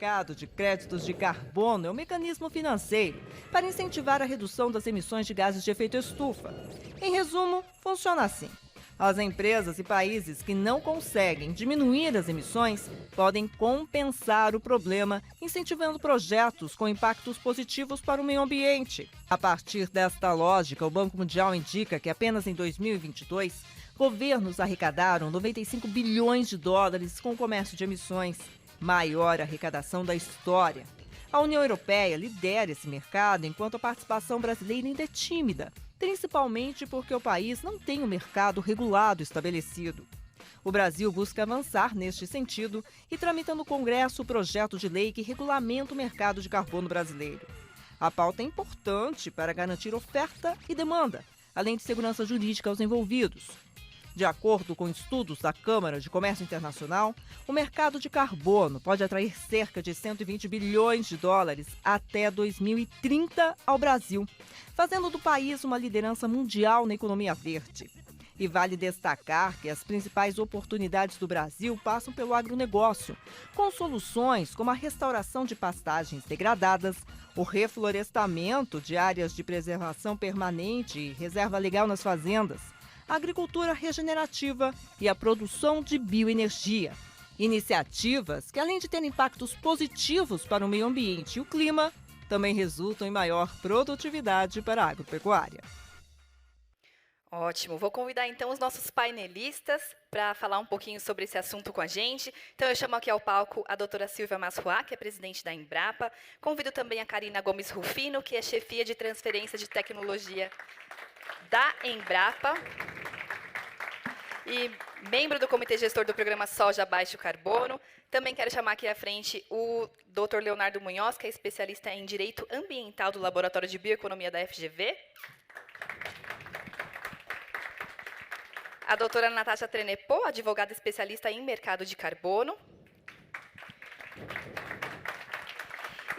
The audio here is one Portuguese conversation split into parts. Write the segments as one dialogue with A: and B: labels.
A: mercado de créditos de carbono é um mecanismo financeiro para incentivar a redução das emissões de gases de efeito estufa. Em resumo, funciona assim. As empresas e países que não conseguem diminuir as emissões podem compensar o problema, incentivando projetos com impactos positivos para o meio ambiente. A partir desta lógica, o Banco Mundial indica que apenas em 2022, governos arrecadaram 95 bilhões de dólares com o comércio de emissões, maior arrecadação da história. A União Europeia lidera esse mercado, enquanto a participação brasileira ainda é tímida, principalmente porque o país não tem um mercado regulado estabelecido. O Brasil busca avançar neste sentido e tramita no Congresso o projeto de lei que regulamenta o mercado de carbono brasileiro. A pauta é importante para garantir oferta e demanda, além de segurança jurídica aos envolvidos. De acordo com estudos da Câmara de Comércio Internacional, o mercado de carbono pode atrair cerca de 120 bilhões de dólares até 2030 ao Brasil, fazendo do país uma liderança mundial na economia verde. E vale destacar que as principais oportunidades do Brasil passam pelo agronegócio, com soluções como a restauração de pastagens degradadas, o reflorestamento de áreas de preservação permanente e reserva legal nas fazendas, a agricultura regenerativa e a produção de bioenergia. Iniciativas que, além de terem impactos positivos para o meio ambiente e o clima, também resultam em maior produtividade para a agropecuária.
B: Ótimo. Vou convidar, então, os nossos painelistas para falar um pouquinho sobre esse assunto com a gente. Então, eu chamo aqui ao palco a doutora Silvia Masruá, que é presidente da Embrapa. Convido também a Karina Gomes Rufino, que é chefia de transferência de tecnologia da Embrapa e membro do Comitê Gestor do Programa Soja Baixo Carbono. Também quero chamar aqui à frente o Dr. Leonardo Munhoz, que é especialista em Direito Ambiental do Laboratório de Bioeconomia da FGV. A doutora Natasha Trenepô, advogada especialista em mercado de carbono.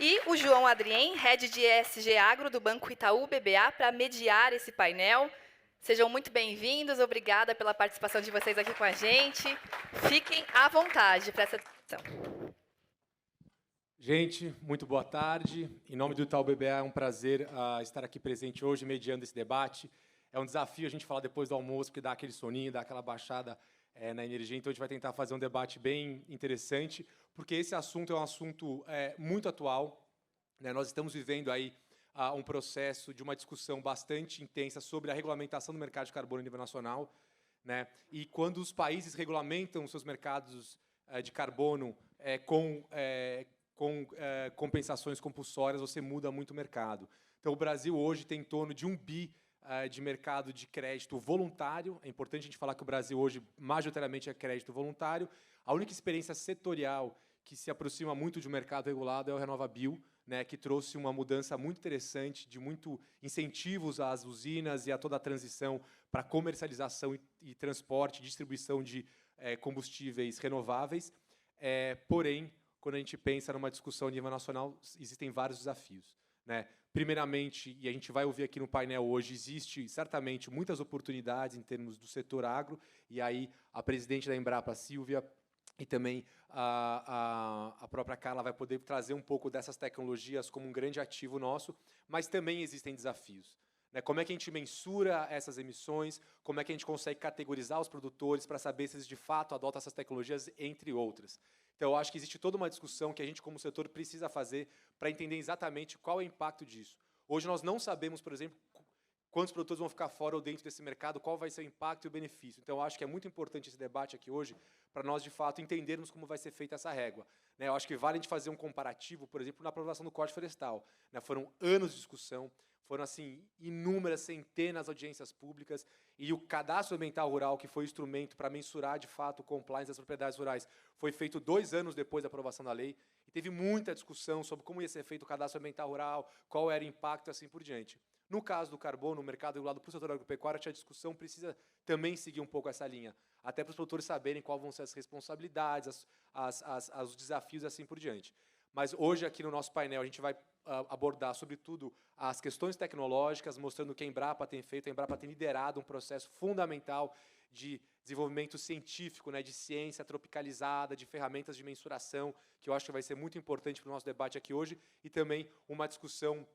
B: E o João Adrien, head de ESG Agro do Banco Itaú BBA, para mediar esse painel. Sejam muito bem-vindos, obrigada pela participação de vocês aqui com a gente. Fiquem à vontade para essa discussão.
C: Gente, muito boa tarde. Em nome do Itaú BBA, é um prazer estar aqui presente hoje, mediando esse debate. É um desafio a gente falar depois do almoço, porque dá aquele soninho, dá aquela baixada na energia. Então, a gente vai tentar fazer um debate bem interessante, porque esse assunto é um assunto muito atual, né? Nós estamos vivendo aí um processo de uma discussão bastante intensa sobre a regulamentação do mercado de carbono a nível nacional, né? E quando os países regulamentam seus mercados de carbono com compensações compulsórias, você muda muito o mercado. Então, o Brasil hoje tem em torno de 1 bi de mercado de crédito voluntário. É importante a gente falar que o Brasil hoje, majoritariamente, é crédito voluntário. A única experiência setorial que se aproxima muito de um mercado regulado é o RenovaBio, né, que trouxe uma mudança muito interessante, de muito incentivos às usinas e a toda a transição para comercialização e transporte, distribuição de combustíveis renováveis. Porém, quando a gente pensa numa discussão a nível nacional, existem vários desafios, né? Primeiramente, e a gente vai ouvir aqui no painel hoje, existe certamente muitas oportunidades em termos do setor agro, e aí a presidente da Embrapa, Silvia, e também a própria Carla vai poder trazer um pouco dessas tecnologias como um grande ativo nosso, mas também existem desafios, né? Como é que a gente mensura essas emissões, como é que a gente consegue categorizar os produtores para saber se eles de fato adotam essas tecnologias, entre outras. Então, eu acho que existe toda uma discussão que a gente, como setor, precisa fazer para entender exatamente qual é o impacto disso. Hoje, nós não sabemos, por exemplo, quantos produtores vão ficar fora ou dentro desse mercado, qual vai ser o impacto e o benefício. Então, eu acho que é muito importante esse debate aqui hoje para nós, de fato, entendermos como vai ser feita essa régua, né? Eu acho que vale a gente fazer um comparativo, por exemplo, na aprovação do Código Florestal, né? Foram anos de discussão, foram, assim, inúmeras, centenas de audiências públicas, e o cadastro ambiental rural, que foi o instrumento para mensurar, de fato, o compliance das propriedades rurais, foi feito 2 anos depois da aprovação da lei, e teve muita discussão sobre como ia ser feito o cadastro ambiental rural, qual era o impacto e assim por diante. No caso do carbono, o mercado regulado para o setor agropecuário, a discussão precisa também seguir um pouco essa linha, até para os produtores saberem quais vão ser as responsabilidades, os desafios e assim por diante. Mas hoje, aqui no nosso painel, a gente vai abordar, sobretudo, as questões tecnológicas, mostrando o que a Embrapa tem feito. A Embrapa tem liderado um processo fundamental de desenvolvimento científico, né, de ciência tropicalizada, de ferramentas de mensuração, que eu acho que vai ser muito importante para o nosso debate aqui hoje, e também uma discussão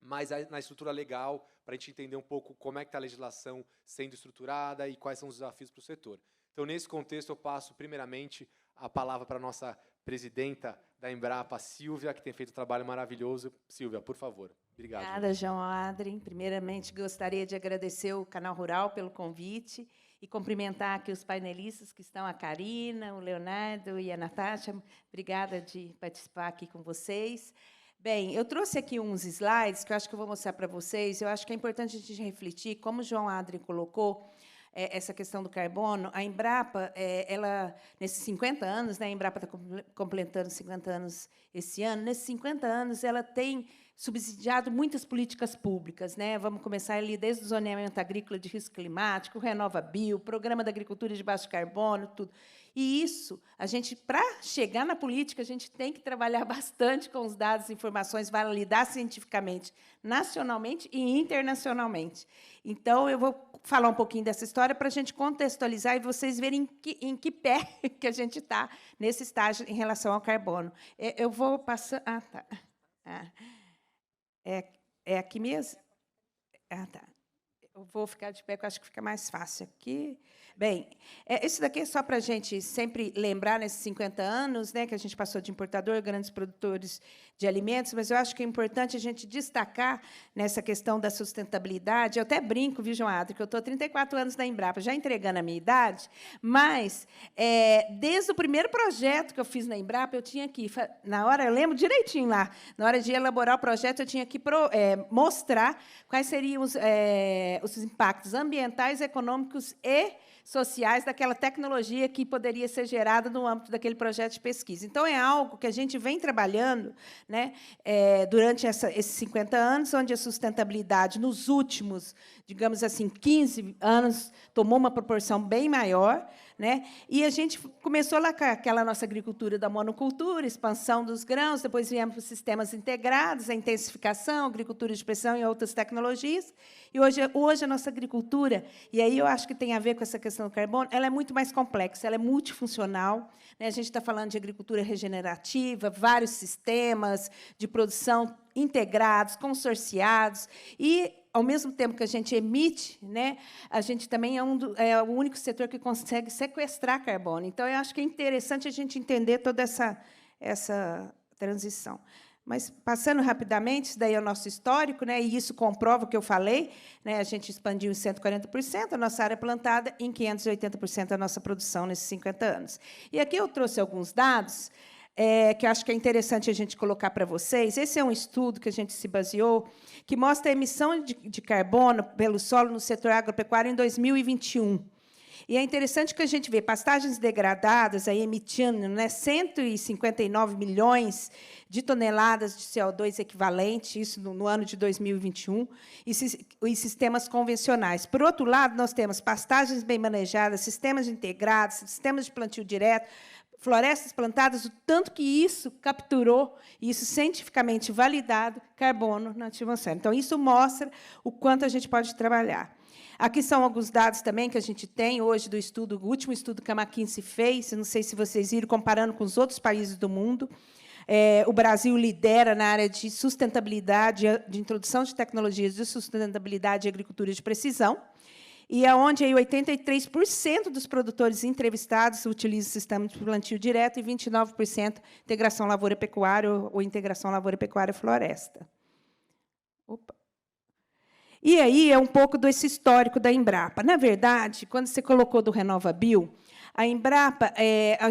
C: mais na estrutura legal, para a gente entender um pouco como é que está a legislação sendo estruturada e quais são os desafios para o setor. Então, nesse contexto, eu passo, primeiramente, a palavra para a nossa presidenta da Embrapa, Silvia, que tem feito um trabalho maravilhoso. Silvia, por favor. Obrigado.
D: Obrigada, João Adrien. Primeiramente, gostaria de agradecer o Canal Rural pelo convite e cumprimentar aqui os painelistas que estão, a Karina, o Leonardo e a Natasha. Obrigada de participar aqui com vocês. Bem, eu trouxe aqui uns slides que eu acho que eu vou mostrar para vocês. Eu acho que é importante a gente refletir, como o João Adrien colocou, essa questão do carbono. A Embrapa, ela, nesses 50 anos, né, a Embrapa está completando 50 anos esse ano, nesses 50 anos, ela tem subsidiado muitas políticas públicas, né? Vamos começar ali desde o zoneamento agrícola de risco climático, o RenovaBio, o Programa da Agricultura de Baixo Carbono, tudo. E isso, a gente, para chegar na política, a gente tem que trabalhar bastante com os dados e informações, validar cientificamente, nacionalmente e internacionalmente. Então, eu vou falar um pouquinho dessa história para a gente contextualizar e vocês verem em que pé que a gente está nesse estágio em relação ao carbono. Eu vou passar... Ah, tá. É aqui mesmo? Ah, tá. Eu vou ficar de pé, porque eu acho que fica mais fácil aqui. Bem, isso daqui é só para a gente sempre lembrar, nesses 50 anos, né, que a gente passou de importador, grandes produtores de alimentos, mas eu acho que é importante a gente destacar nessa questão da sustentabilidade. Eu até brinco, viu, João Adrien, que eu estou há 34 anos na Embrapa, já entregando a minha idade, mas, desde o primeiro projeto que eu fiz na Embrapa, eu tinha que, na hora, eu lembro direitinho lá, na hora de elaborar o projeto, eu tinha que mostrar quais seriam os impactos ambientais, econômicos e sociais daquela tecnologia que poderia ser gerada no âmbito daquele projeto de pesquisa. Então, é algo que a gente vem trabalhando, né, durante esses 50 anos, onde a sustentabilidade, nos últimos, digamos assim, 15 anos, tomou uma proporção bem maior, né? E a gente começou lá com aquela nossa agricultura da monocultura, expansão dos grãos, depois viemos para os sistemas integrados, a intensificação, agricultura de precisão e outras tecnologias. E hoje a nossa agricultura, e aí eu acho que tem a ver com essa questão do carbono, ela é muito mais complexa, ela é multifuncional, né? A gente está falando de agricultura regenerativa, vários sistemas de produção integrados, consorciados, e, ao mesmo tempo que a gente emite, né, a gente também é o único setor que consegue sequestrar carbono. Então, eu acho que é interessante a gente entender toda essa transição. Mas, passando rapidamente, isso daí é o nosso histórico, né, e isso comprova o que eu falei, né, a gente expandiu em 140% a nossa área plantada, em 580% a nossa produção nesses 50 anos. E aqui eu trouxe alguns dados que eu acho que é interessante a gente colocar para vocês. Esse é um estudo que a gente se baseou, que mostra a emissão de carbono pelo solo no setor agropecuário em 2021. E é interessante que a gente vê pastagens degradadas aí emitindo, né, 159 milhões de toneladas de CO2 equivalente, isso no ano de 2021, e sistemas convencionais. Por outro lado, nós temos pastagens bem manejadas, sistemas integrados, sistemas de plantio direto, florestas plantadas, o tanto que isso capturou, e isso cientificamente validado, carbono na atmosfera. Então, isso mostra o quanto a gente pode trabalhar. Aqui são alguns dados também que a gente tem hoje do estudo, o último estudo que a McKinsey fez, não sei se vocês viram, comparando com os outros países do mundo. O Brasil lidera na área de sustentabilidade, de introdução de tecnologias de sustentabilidade e agricultura de precisão, e aonde aí 83% dos produtores entrevistados utilizam o sistema de plantio direto e 29% integração lavoura-pecuária ou integração lavoura-pecuária-floresta. Opa. E aí é um pouco desse histórico da Embrapa. Na verdade, quando você colocou do RenovaBio, a Embrapa,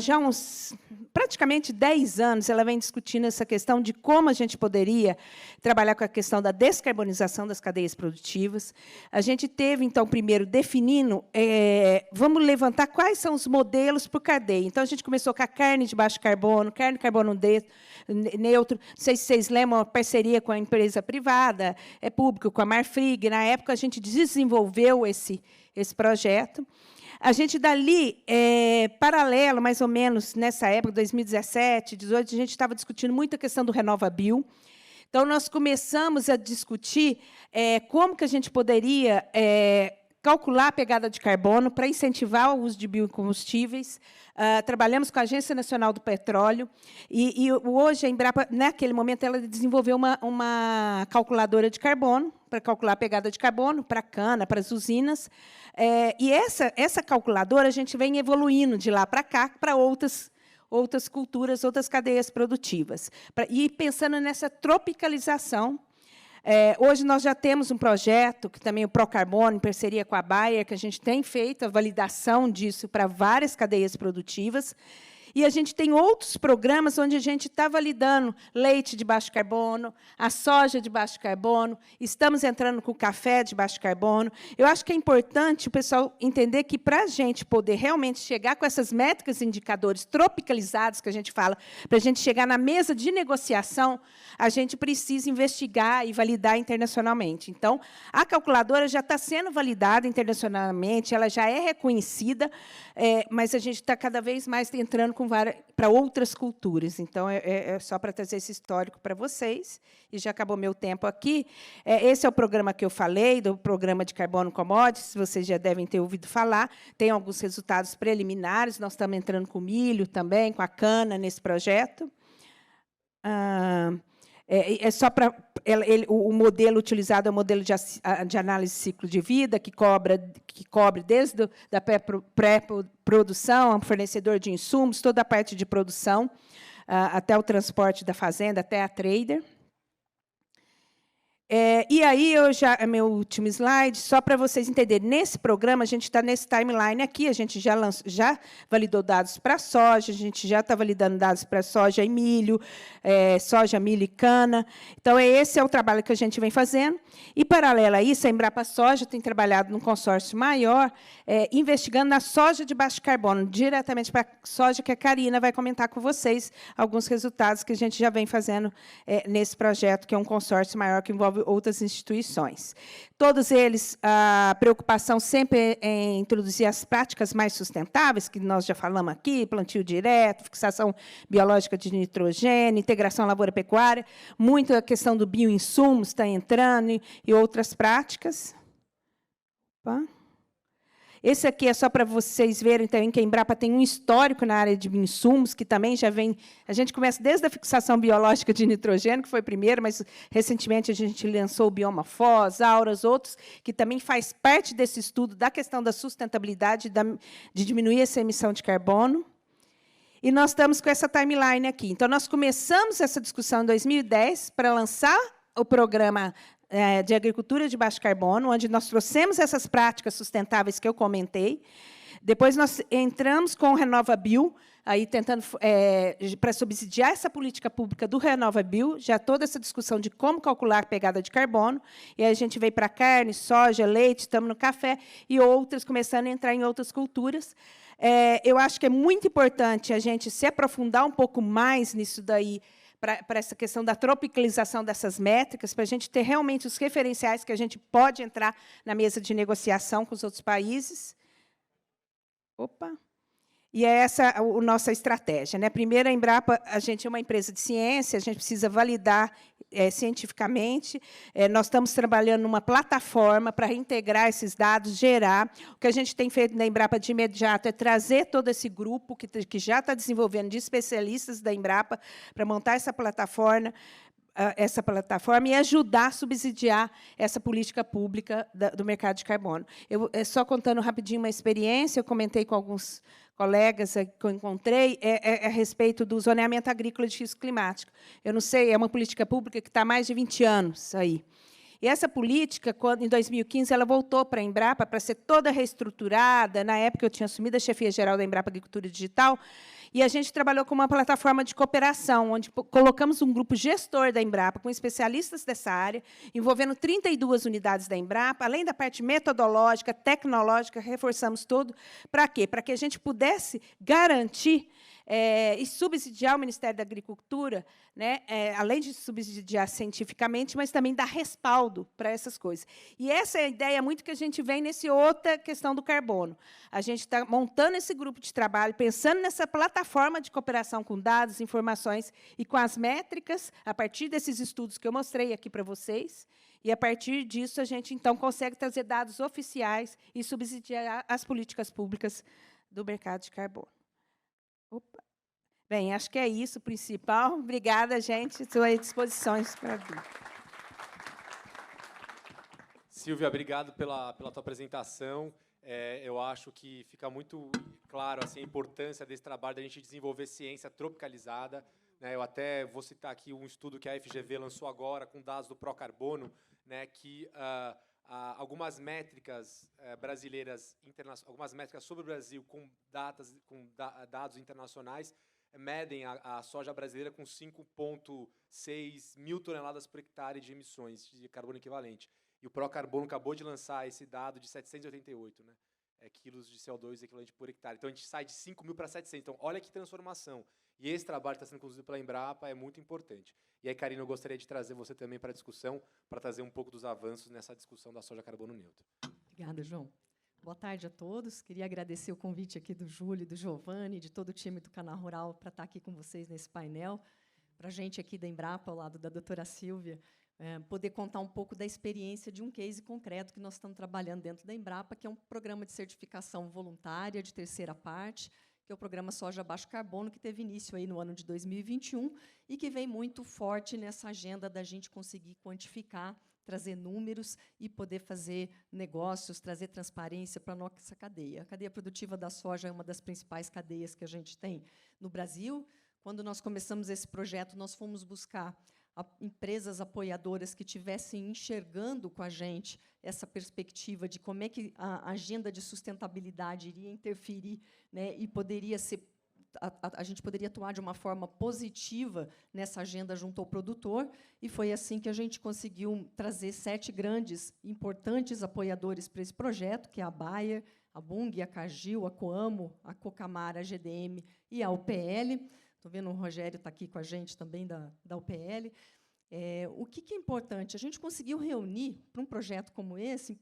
D: já há praticamente 10 anos, ela vem discutindo essa questão de como a gente poderia trabalhar com a questão da descarbonização das cadeias produtivas. A gente teve, então, primeiro, definindo, vamos levantar quais são os modelos por cadeia. Então, a gente começou com a carne de baixo carbono, carne de carbono neutro. Não sei se vocês lembram, uma parceria com a empresa privada, pública, com a Marfrig. Na época, a gente desenvolveu esse projeto. A gente, dali, paralelo, mais ou menos, nessa época, 2017, 2018, a gente estava discutindo muito a questão do RenovaBio. Então, nós começamos a discutir como que a gente poderia calcular a pegada de carbono para incentivar o uso de biocombustíveis. Trabalhamos com a Agência Nacional do Petróleo e hoje a Embrapa, naquele momento, ela desenvolveu uma calculadora de carbono para calcular a pegada de carbono para a cana, para as usinas. E essa calculadora a gente vem evoluindo de lá para cá para outras culturas, outras cadeias produtivas. E pensando nessa tropicalização. Hoje nós já temos um projeto, que também é o Procarbono, em parceria com a Bayer, que a gente tem feito a validação disso para várias cadeias produtivas. E a gente tem outros programas onde a gente está validando leite de baixo carbono, a soja de baixo carbono, estamos entrando com o café de baixo carbono. Eu acho que é importante o pessoal entender que, para a gente poder realmente chegar com essas métricas e indicadores tropicalizados, que a gente fala, para a gente chegar na mesa de negociação, a gente precisa investigar e validar internacionalmente. Então, a calculadora já está sendo validada internacionalmente, ela já é reconhecida, mas a gente está cada vez mais entrando para outras culturas. Então, é só para trazer esse histórico para vocês, e já acabou meu tempo aqui. Esse é o programa que eu falei, do Programa de Carbono Commodities, vocês já devem ter ouvido falar, tem alguns resultados preliminares, nós estamos entrando com milho também, com a cana nesse projeto. Só para o modelo utilizado é o modelo de análise de ciclo de vida, que cobre desde a pré-produção, ao fornecedor de insumos, toda a parte de produção, até o transporte da fazenda, até a trader. E aí, meu último slide, só para vocês entenderem, nesse programa, a gente está nesse timeline aqui, a gente já validou dados para soja, a gente já está validando dados para soja e milho, soja, milho e cana. Então, esse é o trabalho que a gente vem fazendo. E, paralelo a isso, a Embrapa Soja tem trabalhado num consórcio maior, investigando na soja de baixo carbono, diretamente para a soja, que a Karina vai comentar com vocês alguns resultados que a gente já vem fazendo nesse projeto, que é um consórcio maior que envolve outras instituições. Todos eles, a preocupação sempre em introduzir as práticas mais sustentáveis, que nós já falamos aqui, plantio direto, fixação biológica de nitrogênio, integração lavoura-pecuária, muito a questão do bioinsumos está entrando, e outras práticas. Opa. Esse aqui é só para vocês verem também que a Embrapa tem um histórico na área de insumos, que também já vem... A gente começa desde a fixação biológica de nitrogênio, que foi primeiro, mas, recentemente, a gente lançou o Bioma Foz, Auras, outros, que também faz parte desse estudo da questão da sustentabilidade, de diminuir essa emissão de carbono. E nós estamos com essa timeline aqui. Então, nós começamos essa discussão em 2010 para lançar o programa de agricultura de baixo carbono, onde nós trouxemos essas práticas sustentáveis que eu comentei. Depois, nós entramos com o RenovaBio, aí tentando para subsidiar essa política pública do RenovaBio, já toda essa discussão de como calcular a pegada de carbono, e aí a gente veio para carne, soja, leite, estamos no café, e outras, começando a entrar em outras culturas. Eu acho que é muito importante a gente se aprofundar um pouco mais nisso daí, para essa questão da tropicalização dessas métricas, para a gente ter realmente os referenciais que a gente pode entrar na mesa de negociação com os outros países. Opa! E é essa a nossa estratégia, né? Primeiro, a Embrapa, a gente é uma empresa de ciência, a gente precisa validar cientificamente. Nós estamos trabalhando numa plataforma para reintegrar esses dados, gerar. O que a gente tem feito na Embrapa de imediato é trazer todo esse grupo que já está desenvolvendo, de especialistas da Embrapa, para montar essa plataforma e ajudar a subsidiar essa política pública do mercado de carbono. Só contando rapidinho uma experiência, eu comentei com alguns colegas que eu encontrei, a respeito do zoneamento agrícola de risco climático. Eu não sei, é uma política pública que está há mais de 20 anos aí. E essa política, em 2015, ela voltou para a Embrapa para ser toda reestruturada. Na época, eu tinha assumido a chefia geral da Embrapa Agricultura Digital, e a gente trabalhou com uma plataforma de cooperação, onde colocamos um grupo gestor da Embrapa, com especialistas dessa área, envolvendo 32 unidades da Embrapa, além da parte metodológica, tecnológica, reforçamos tudo. Para quê? Para que a gente pudesse garantir e subsidiar o Ministério da Agricultura, né, além de subsidiar cientificamente, mas também dar respaldo para essas coisas. E essa é a ideia muito que a gente vem nesse outra questão do carbono. A gente está montando esse grupo de trabalho, pensando nessa plataforma de cooperação com dados, informações e com as métricas, a partir desses estudos que eu mostrei aqui para vocês, e, a partir disso, a gente, então, consegue trazer dados oficiais e subsidiar as políticas públicas do mercado de carbono. Opa. Bem, acho que é isso o principal. Obrigada, gente. Estou à disposição para vir.
C: Silvia, obrigado pela tua apresentação. Eu acho que fica muito claro assim, a importância desse trabalho da gente desenvolver ciência tropicalizada. Né? Eu até vou citar aqui um estudo que a FGV lançou agora com dados do Procarbono, né, que algumas métricas brasileiras, algumas métricas sobre o Brasil com dados internacionais medem a soja brasileira com 5,6 mil toneladas por hectare de emissões de carbono equivalente. E o Procarbono acabou de lançar esse dado de 788, né, quilos de CO2 equivalente por hectare. Então, a gente sai de 5 mil para 700. Então, olha que transformação. E esse trabalho que está sendo conduzido pela Embrapa é muito importante. E aí, Karina, eu gostaria de trazer você também para a discussão, para trazer um pouco dos avanços nessa discussão da soja carbono neutro.
E: Obrigada, João. Boa tarde a todos. Queria agradecer o convite aqui do Júlio, do Giovanni, de todo o time do Canal Rural para estar aqui com vocês nesse painel. Para a gente aqui da Embrapa, ao lado da doutora Silvia, poder contar um pouco da experiência de um case concreto que nós estamos trabalhando dentro da Embrapa, que é um programa de certificação voluntária de terceira parte, que é o programa Soja Baixo Carbono, que teve início aí no ano de 2021 e que vem muito forte nessa agenda da gente conseguir quantificar, trazer números e poder fazer negócios, trazer transparência para a nossa cadeia. A cadeia produtiva da soja é uma das principais cadeias que a gente tem no Brasil. Quando nós começamos esse projeto, nós fomos buscar empresas apoiadoras que estivessem enxergando com a gente essa perspectiva de como é que a agenda de sustentabilidade iria interferir, né, e poderia ser a gente poderia atuar de uma forma positiva nessa agenda junto ao produtor, e foi assim que a gente conseguiu trazer 7 grandes, importantes apoiadores para esse projeto, que é a Bayer, a Bunge, a Cargill, a Coamo, a Cocamar, a GDM e a UPL. Estou vendo o Rogério está aqui com a gente também da UPL. O que é importante? A gente conseguiu reunir, para um projeto como esse,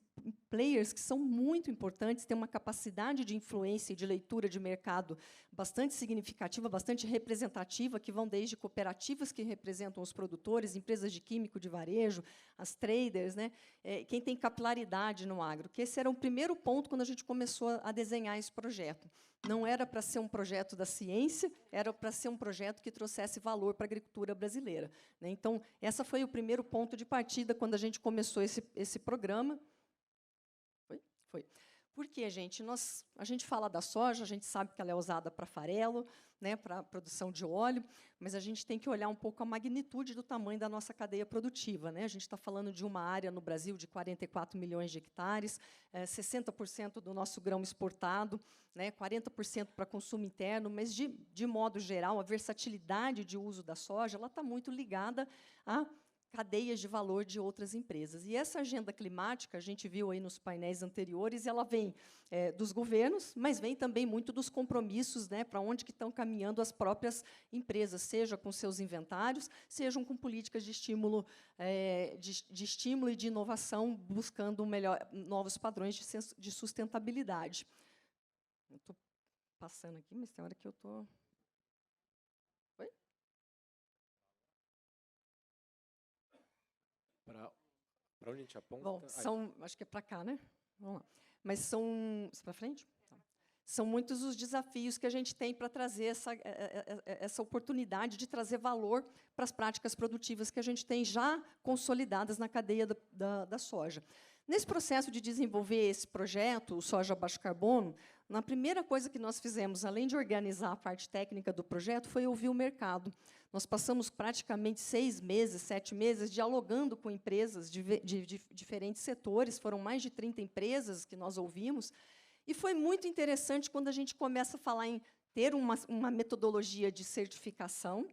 E: players que são muito importantes, têm uma capacidade de influência e de leitura de mercado bastante significativa, bastante representativa, que vão desde cooperativas que representam os produtores, empresas de químico de varejo, as traders, né? Quem tem capilaridade no agro, que esse era o primeiro ponto quando a gente começou a desenhar esse projeto. Não era para ser um projeto da ciência, era para ser um projeto que trouxesse valor para a agricultura brasileira, né? Então, esse foi o primeiro ponto de partida quando a gente começou esse programa. Foi. Porque, a gente fala da soja, a gente sabe que ela é usada para farelo, né, para a produção de óleo, mas a gente tem que olhar um pouco a magnitude do tamanho da nossa cadeia produtiva, né? A gente está falando de uma área no Brasil de 44 milhões de hectares, 60% do nosso grão exportado, né, 40% para consumo interno, mas, de modo geral, a versatilidade de uso da soja está muito ligada a cadeias de valor de outras empresas. E essa agenda climática, a gente viu aí nos painéis anteriores, ela vem dos governos, mas vem também muito dos compromissos, né, para onde que estão caminhando as próprias empresas, seja com seus inventários, sejam com políticas de estímulo, estímulo e de inovação, buscando novos padrões de sustentabilidade. Estou passando aqui, mas tem hora que eu estou...
C: Para onde a gente aponta?
E: Bom, acho que é para cá, né? Vamos lá. Mas são... Para frente? Tá. São muitos os desafios que a gente tem para trazer essa oportunidade de trazer valor para as práticas produtivas que a gente tem já consolidadas na cadeia da soja. Nesse processo de desenvolver esse projeto, o Soja Baixo Carbono, a primeira coisa que nós fizemos, além de organizar a parte técnica do projeto, foi ouvir o mercado. Nós passamos praticamente 6 meses, 7 meses, dialogando com empresas de diferentes setores, foram mais de 30 empresas que nós ouvimos, e foi muito interessante quando a gente começa a falar em ter uma metodologia de certificação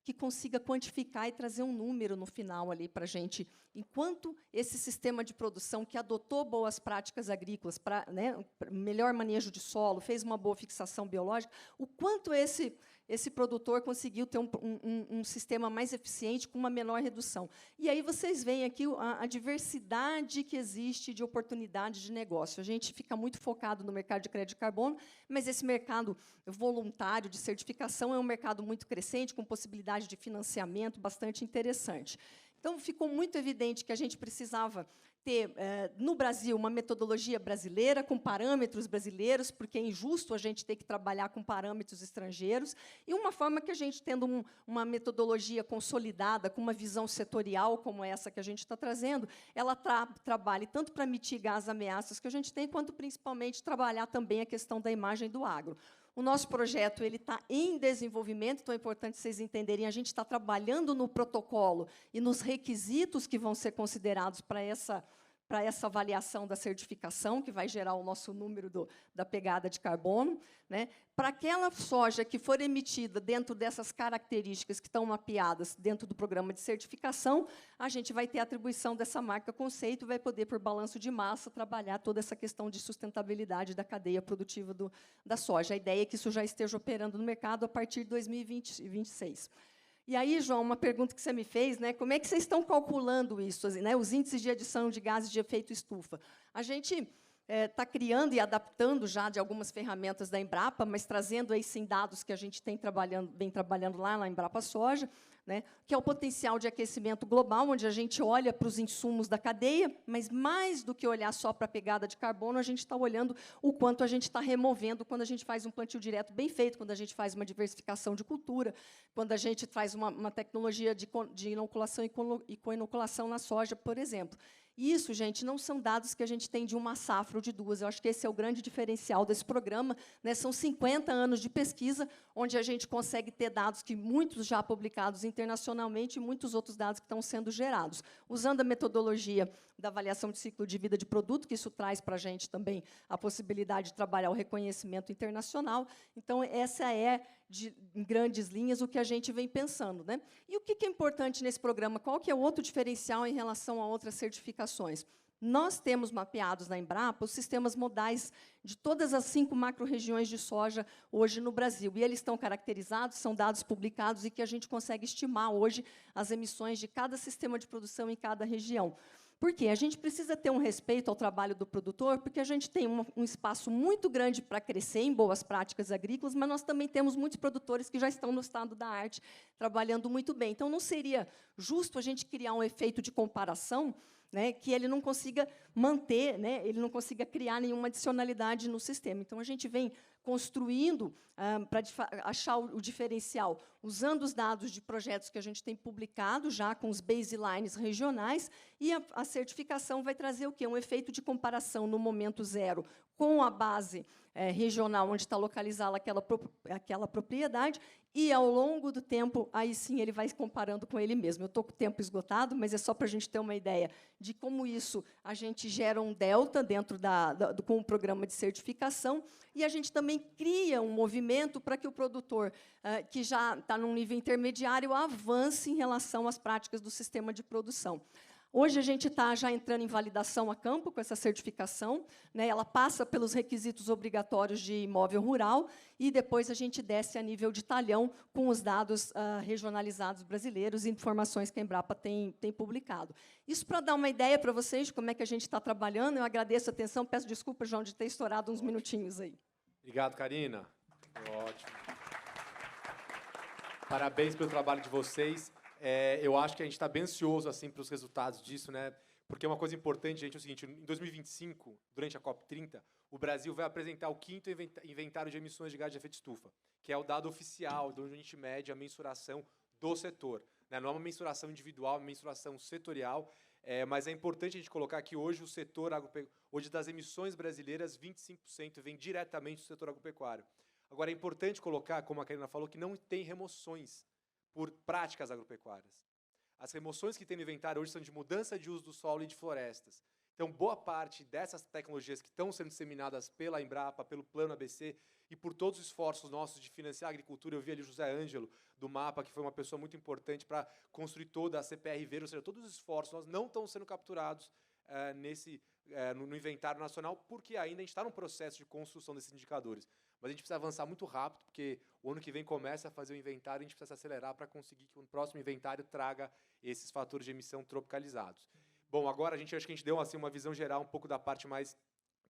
E: que consiga quantificar e trazer um número no final ali para a gente, enquanto esse sistema de produção que adotou boas práticas agrícolas para, né, melhor manejo de solo, fez uma boa fixação biológica, o quanto esse esse produtor conseguiu ter um sistema mais eficiente, com uma menor redução. E aí vocês veem aqui a diversidade que existe de oportunidades de negócio. A gente fica muito focado no mercado de crédito de carbono, mas esse mercado voluntário de certificação é um mercado muito crescente, com possibilidade de financiamento bastante interessante. Então, ficou muito evidente que a gente precisava ter, no Brasil, uma metodologia brasileira, com parâmetros brasileiros, porque é injusto a gente ter que trabalhar com parâmetros estrangeiros, e uma forma que a gente, tendo uma metodologia consolidada, com uma visão setorial, como essa que a gente está trazendo, ela trabalhe tanto para mitigar as ameaças que a gente tem, quanto, principalmente, trabalhar também a questão da imagem do agro. O nosso projeto está em desenvolvimento, então é importante vocês entenderem, a gente está trabalhando no protocolo e nos requisitos que vão ser considerados para essa avaliação da certificação, que vai gerar o nosso número da pegada de carbono. Né? Para aquela soja que for emitida dentro dessas características que estão mapeadas dentro do programa de certificação, a gente vai ter a atribuição dessa marca conceito e vai poder, por balanço de massa, trabalhar toda essa questão de sustentabilidade da cadeia produtiva da soja. A ideia é que isso já esteja operando no mercado a partir de 2026. E aí, João, uma pergunta que você me fez, né? Como é que vocês estão calculando isso, né? Os índices de adição de gases de efeito estufa? A gente está criando e adaptando já de algumas ferramentas da Embrapa, mas trazendo aí sim dados que a gente vem trabalhando lá na Embrapa Soja, né, que é o potencial de aquecimento global, onde a gente olha para os insumos da cadeia, mas mais do que olhar só para a pegada de carbono, a gente está olhando o quanto a gente está removendo quando a gente faz um plantio direto bem feito, quando a gente faz uma diversificação de cultura, quando a gente traz uma tecnologia de inoculação e co-inoculação na soja, por exemplo. Isso, gente, não são dados que a gente tem de uma safra ou de duas. Eu acho que esse é o grande diferencial desse programa. Né? São 50 anos de pesquisa, onde a gente consegue ter dados que muitos já publicados internacionalmente e muitos outros dados que estão sendo gerados. Usando a metodologia da avaliação de ciclo de vida de produto, que isso traz para a gente também a possibilidade de trabalhar o reconhecimento internacional. Então, essa é, em grandes linhas, o que a gente vem pensando. Né? E o que é importante nesse programa? Qual que é o outro diferencial em relação a outras certificações? Nós temos mapeados na Embrapa os sistemas modais de todas as 5 macro-regiões de soja hoje no Brasil. E eles estão caracterizados, são dados publicados, e que a gente consegue estimar hoje as emissões de cada sistema de produção em cada região. Por quê? A gente precisa ter um respeito ao trabalho do produtor, porque a gente tem um espaço muito grande para crescer em boas práticas agrícolas, mas nós também temos muitos produtores que já estão no estado da arte, trabalhando muito bem. Então, não seria justo a gente criar um efeito de comparação, né, que ele não consiga manter, né, ele não consiga criar nenhuma adicionalidade no sistema. Então, a gente vem construindo para achar o diferencial, usando os dados de projetos que a gente tem publicado, já com os baselines regionais, e a certificação vai trazer o quê? Um efeito de comparação no momento zero com a base regional, onde está localizada aquela propriedade, e, ao longo do tempo, aí sim ele vai comparando com ele mesmo. Eu estou com o tempo esgotado, mas é só para a gente ter uma ideia de como isso a gente gera um delta dentro com o programa de certificação, e a gente também cria um movimento para que o produtor, que já está num nível intermediário, avance em relação às práticas do sistema de produção. Hoje, a gente está já entrando em validação a campo com essa certificação. Né? Ela passa pelos requisitos obrigatórios de imóvel rural e depois a gente desce a nível de talhão com os dados regionalizados brasileiros e informações que a Embrapa tem publicado. Isso para dar uma ideia para vocês de como é que a gente está trabalhando. Eu agradeço a atenção, peço desculpa, João, de ter estourado uns minutinhos aí.
C: Obrigado, Karina. Ótimo. Parabéns pelo trabalho de vocês. Eu acho que a gente está bem ansioso assim, para os resultados disso, né? Porque uma coisa importante, gente, é o seguinte: em 2025, durante a COP30, o Brasil vai apresentar o 5º inventário de emissões de gás de efeito estufa, que é o dado oficial, de onde a gente mede a mensuração do setor. Né? Não é uma mensuração individual, é uma mensuração setorial, mas é importante a gente colocar que hoje o setor hoje das emissões brasileiras, 25% vem diretamente do setor agropecuário. Agora, é importante colocar, como a Karina falou, que não tem remoções por práticas agropecuárias. As remoções que tem no inventário hoje são de mudança de uso do solo e de florestas. Então, boa parte dessas tecnologias que estão sendo disseminadas pela Embrapa, pelo Plano ABC e por todos os esforços nossos de financiar a agricultura, eu vi ali o José Ângelo, do MAPA, que foi uma pessoa muito importante para construir toda a CPR-V, ou seja, todos os esforços nós não estão sendo capturados no inventário nacional, porque ainda a gente está num processo de construção desses indicadores. mas a gente precisa avançar muito rápido, porque o ano que vem começa a fazer o inventário, a gente precisa se acelerar para conseguir que o próximo inventário traga esses fatores de emissão tropicalizados. Bom, agora acho que a gente deu assim, uma visão geral um pouco da parte mais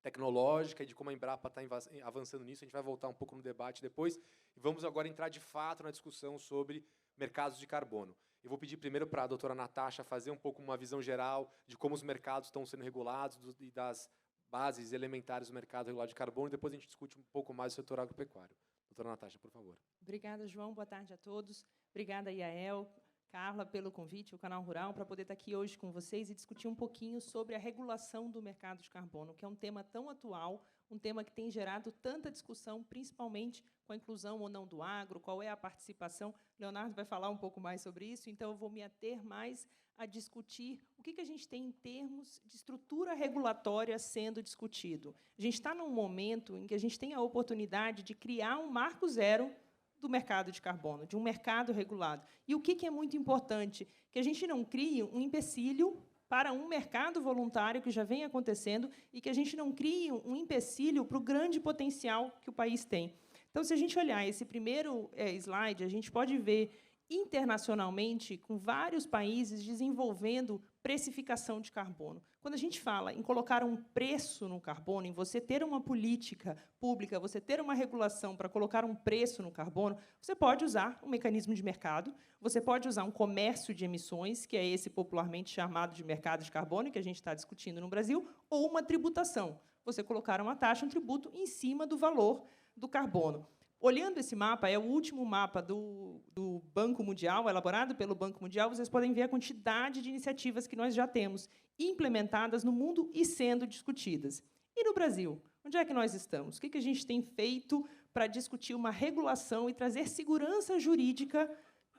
C: tecnológica e de como a Embrapa está avançando nisso. A gente vai voltar um pouco no debate depois e vamos agora entrar de fato na discussão sobre mercados de carbono. Eu vou pedir primeiro para a doutora Natasha fazer um pouco uma visão geral de como os mercados estão sendo regulados e das bases elementares do mercado regulado de carbono, e depois a gente discute um pouco mais o setor agropecuário. Doutora Natasha, por favor.
D: Obrigada, João. Boa tarde a todos. Obrigada, Yael, Carla, pelo convite, o Canal Rural, para poder estar aqui hoje com vocês e discutir um pouquinho sobre a regulação do mercado de carbono, que é um tema tão atual, um tema que tem gerado tanta discussão, principalmente com a inclusão ou não do agro, qual é a participação. Leonardo vai falar um pouco mais sobre isso, então eu vou me ater mais a discutir o que a gente tem em termos de estrutura regulatória sendo discutido. A gente está num momento em que a gente tem a oportunidade de criar um marco zero do mercado de carbono, de um mercado regulado. E o que é muito importante? Que a gente não crie um empecilho para um mercado voluntário que já vem acontecendo e que a gente não crie um empecilho para o grande potencial que o país tem. Então, se a gente olhar esse primeiro slide, a gente pode ver internacionalmente, com vários países desenvolvendo precificação de carbono. Quando a gente fala em colocar um preço no carbono, em você ter uma política pública, você ter uma regulação para colocar um preço no carbono, você pode usar um mecanismo de mercado, você pode usar um comércio de emissões, que é esse popularmente chamado de mercado de carbono, que a gente está discutindo no Brasil, ou uma tributação. Você colocar uma taxa, um tributo, em cima do valor do carbono. Olhando esse mapa, é o último mapa do Banco Mundial, elaborado pelo Banco Mundial, vocês podem ver a quantidade de iniciativas que nós já temos implementadas no mundo e sendo discutidas. E no Brasil? Onde é que nós estamos? O que a gente tem feito para discutir uma regulação e trazer segurança jurídica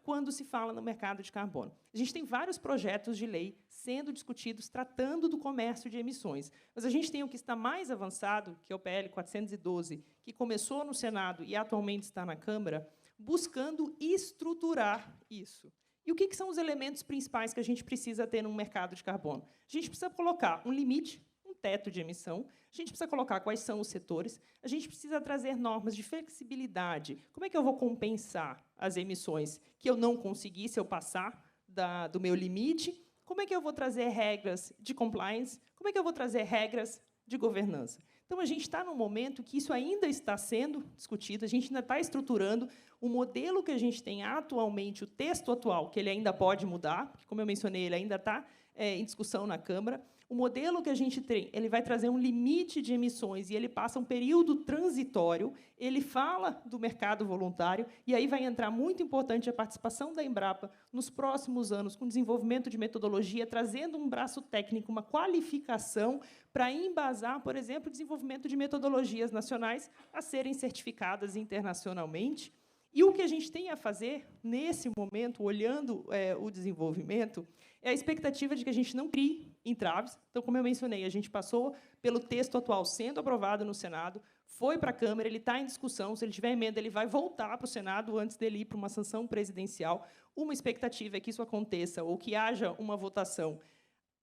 D: quando se fala no mercado de carbono? A gente tem vários projetos de lei sendo discutidos, tratando do comércio de emissões. Mas a gente tem o que está mais avançado, que é o PL 412, que começou no Senado e atualmente está na Câmara, buscando estruturar isso. E o que são os elementos principais que a gente precisa ter num mercado de carbono? A gente precisa colocar um limite, um teto de emissão, a gente precisa colocar quais são os setores, a gente precisa trazer normas de flexibilidade. Como é que eu vou compensar as emissões que eu não consegui se eu passar do meu limite? Como é que eu vou trazer regras de compliance? Como é que eu vou trazer regras de governança? Então, a gente está num momento que isso ainda está sendo discutido, a gente ainda está estruturando o modelo que a gente tem atualmente, o texto atual, que ele ainda pode mudar, porque, como eu mencionei, ele ainda está em discussão na Câmara. O modelo que a gente tem, ele vai trazer um limite de emissões e ele passa um período transitório, ele fala do mercado voluntário, e aí vai entrar muito importante a participação da Embrapa nos próximos anos, com desenvolvimento de metodologia, trazendo um braço técnico, uma qualificação para embasar, por exemplo, o desenvolvimento de metodologias nacionais a serem certificadas internacionalmente. E o que a gente tem a fazer, nesse momento, olhando o desenvolvimento, é a expectativa de que a gente não crie entraves. Então, como eu mencionei, a gente passou pelo texto atual sendo aprovado no Senado, foi para a Câmara, ele está em discussão, se ele tiver emenda, ele vai voltar para o Senado antes dele ir para uma sanção presidencial. Uma expectativa é que isso aconteça, ou que haja uma votação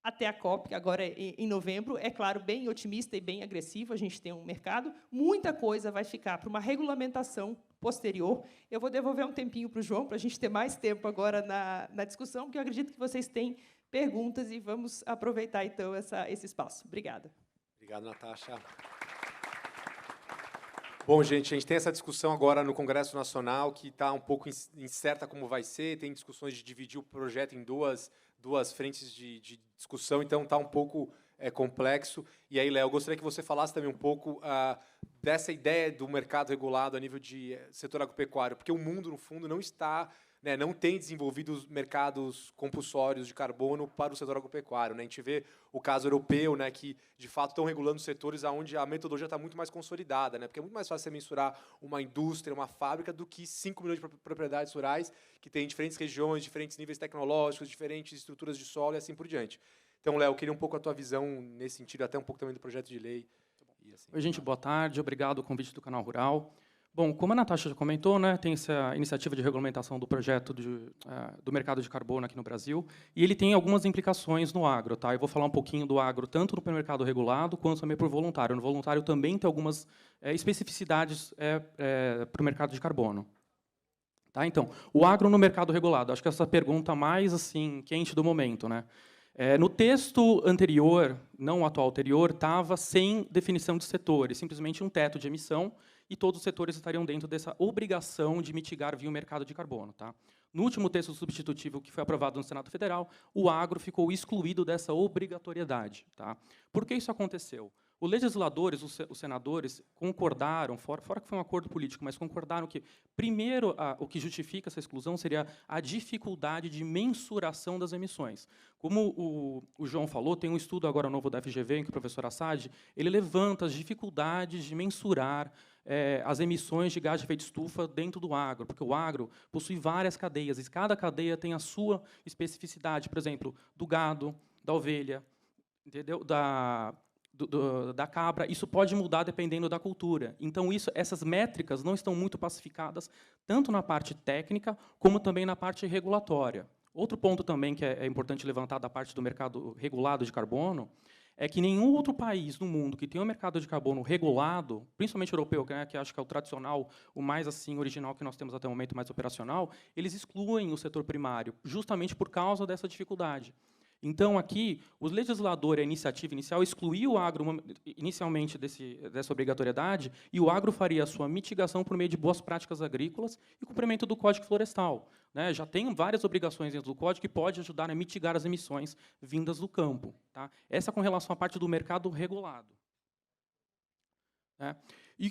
D: até a COP, que agora é em novembro, é claro, bem otimista e bem agressivo, a gente tem um mercado, muita coisa vai ficar para uma regulamentação posterior. Eu vou devolver um tempinho para o João, para a gente ter mais tempo agora na discussão, porque eu acredito que vocês têm perguntas e vamos aproveitar, então, esse espaço. Obrigada.
C: Obrigado, Natasha. Bom, gente, a gente tem essa discussão agora no Congresso Nacional, que está um pouco incerta como vai ser, tem discussões de dividir o projeto em duas frentes de discussão, então está um pouco complexo. E aí, Léo, eu gostaria que você falasse também um pouco dessa ideia do mercado regulado a nível de setor agropecuário, porque o mundo, no fundo, não está, não tem desenvolvido os mercados compulsórios de carbono para o setor agropecuário. A gente vê o caso europeu, que, de fato, estão regulando setores onde a metodologia está muito mais consolidada, porque é muito mais fácil você mensurar uma indústria, uma fábrica, do que 5 milhões de propriedades rurais que têm diferentes regiões, diferentes níveis tecnológicos, diferentes estruturas de solo e assim por diante. Então, Léo, eu queria um pouco a tua visão nesse sentido, até um pouco também do projeto de lei.
F: Oi, gente, boa tarde. Obrigado pelo convite do Canal Rural. Bom, Bom, como a Natasha já comentou, né, tem essa iniciativa de regulamentação do projeto do mercado de carbono aqui no Brasil, e ele tem algumas implicações no agro. Tá? Eu vou falar um pouquinho do agro, tanto no mercado regulado, quanto também para o voluntário. No voluntário também tem algumas especificidades para o mercado de carbono. Tá? Então, o agro no mercado regulado, acho que essa pergunta mais assim, quente do momento. Né? No texto anterior, não o atual anterior, estava sem definição de setores, simplesmente um teto de emissão, e todos os setores estariam dentro dessa obrigação de mitigar via o mercado de carbono. Tá? No último texto substitutivo que foi aprovado no Senado Federal, o agro ficou excluído dessa obrigatoriedade. Tá? Por que isso aconteceu? Os legisladores, os senadores, concordaram, fora que foi um acordo político, mas concordaram que, primeiro, o que justifica essa exclusão seria a dificuldade de mensuração das emissões. Como o João falou, tem um estudo agora novo da FGV, em que o professor Assad ele levanta as dificuldades de mensurar as emissões de gás de efeito estufa dentro do agro, porque o agro possui várias cadeias, e cada cadeia tem a sua especificidade, por exemplo, do gado, da ovelha, entendeu? Da cabra. Isso pode mudar dependendo da cultura. Então, essas métricas não estão muito pacificadas, tanto na parte técnica, como também na parte regulatória. Outro ponto também que é importante levantar da parte do mercado regulado de carbono é que nenhum outro país no mundo que tem um mercado de carbono regulado, principalmente europeu, né, que acho que é o tradicional, o mais assim original que nós temos até o momento, mais operacional, eles excluem o setor primário, justamente por causa dessa dificuldade. Então, aqui, o legislador, a iniciativa inicial, excluiu o agro inicialmente dessa obrigatoriedade, e o agro faria a sua mitigação por meio de boas práticas agrícolas e cumprimento do Código Florestal. Né? Já tem várias obrigações dentro do Código que podem ajudar a mitigar as emissões vindas do campo. Tá? Essa com relação à parte do mercado regulado. Né? E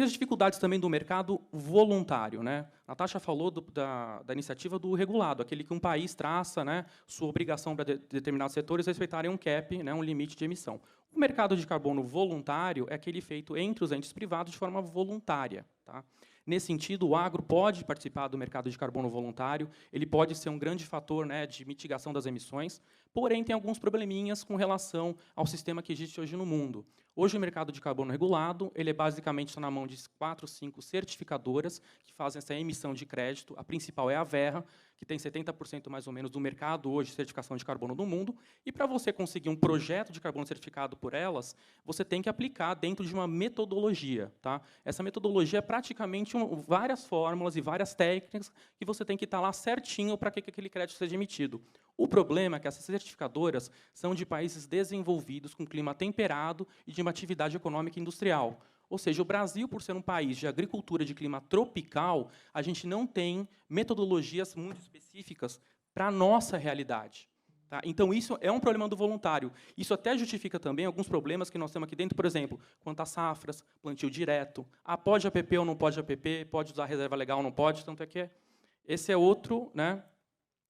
F: as dificuldades também do mercado voluntário. Né? A Natasha falou da iniciativa do regulado, aquele que um país traça, né, sua obrigação para determinados setores respeitarem um cap, né, um limite de emissão. O mercado de carbono voluntário é aquele feito entre os entes privados de forma voluntária. Tá? Nesse sentido, o agro pode participar do mercado de carbono voluntário, ele pode ser um grande fator, né, de mitigação das emissões, porém tem alguns probleminhas com relação ao sistema que existe hoje no mundo. Hoje, o mercado de carbono regulado ele é basicamente na mão de 4, 5 certificadoras que fazem essa emissão de crédito. A principal é a Verra, que tem 70% mais ou menos do mercado hoje de certificação de carbono do mundo. E para você conseguir um projeto de carbono certificado por elas, você tem que aplicar dentro de uma metodologia. Tá? Essa metodologia é praticamente várias fórmulas e várias técnicas que você tem que estar lá certinho para que aquele crédito seja emitido. O problema é que essas certificadoras são de países desenvolvidos, com clima temperado e de uma atividade econômica industrial. Ou seja, o Brasil, por ser um país de agricultura de clima tropical, a gente não tem metodologias muito específicas para a nossa realidade. Tá? Então, isso é um problema do voluntário. Isso até justifica também alguns problemas que nós temos aqui dentro, por exemplo, quanto às safras, plantio direto, pode APP ou não pode APP, pode usar reserva legal ou não pode, tanto é que esse é outro, né,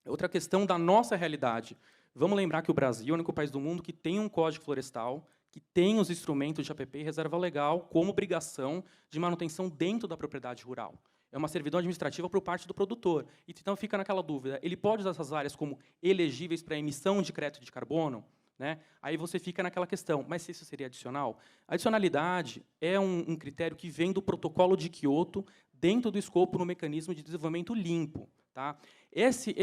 F: outra questão da nossa realidade. Vamos lembrar que o Brasil é o único país do mundo que tem um código florestal, que tem os instrumentos de APP e reserva legal como obrigação de manutenção dentro da propriedade rural. É uma servidão administrativa por parte do produtor. Então, fica naquela dúvida, ele pode usar essas áreas como elegíveis para emissão de crédito de carbono? Né? Aí você fica naquela questão, mas se isso seria adicional? A adicionalidade é um critério que vem do protocolo de Quioto dentro do escopo no mecanismo de desenvolvimento limpo. Tá? Esse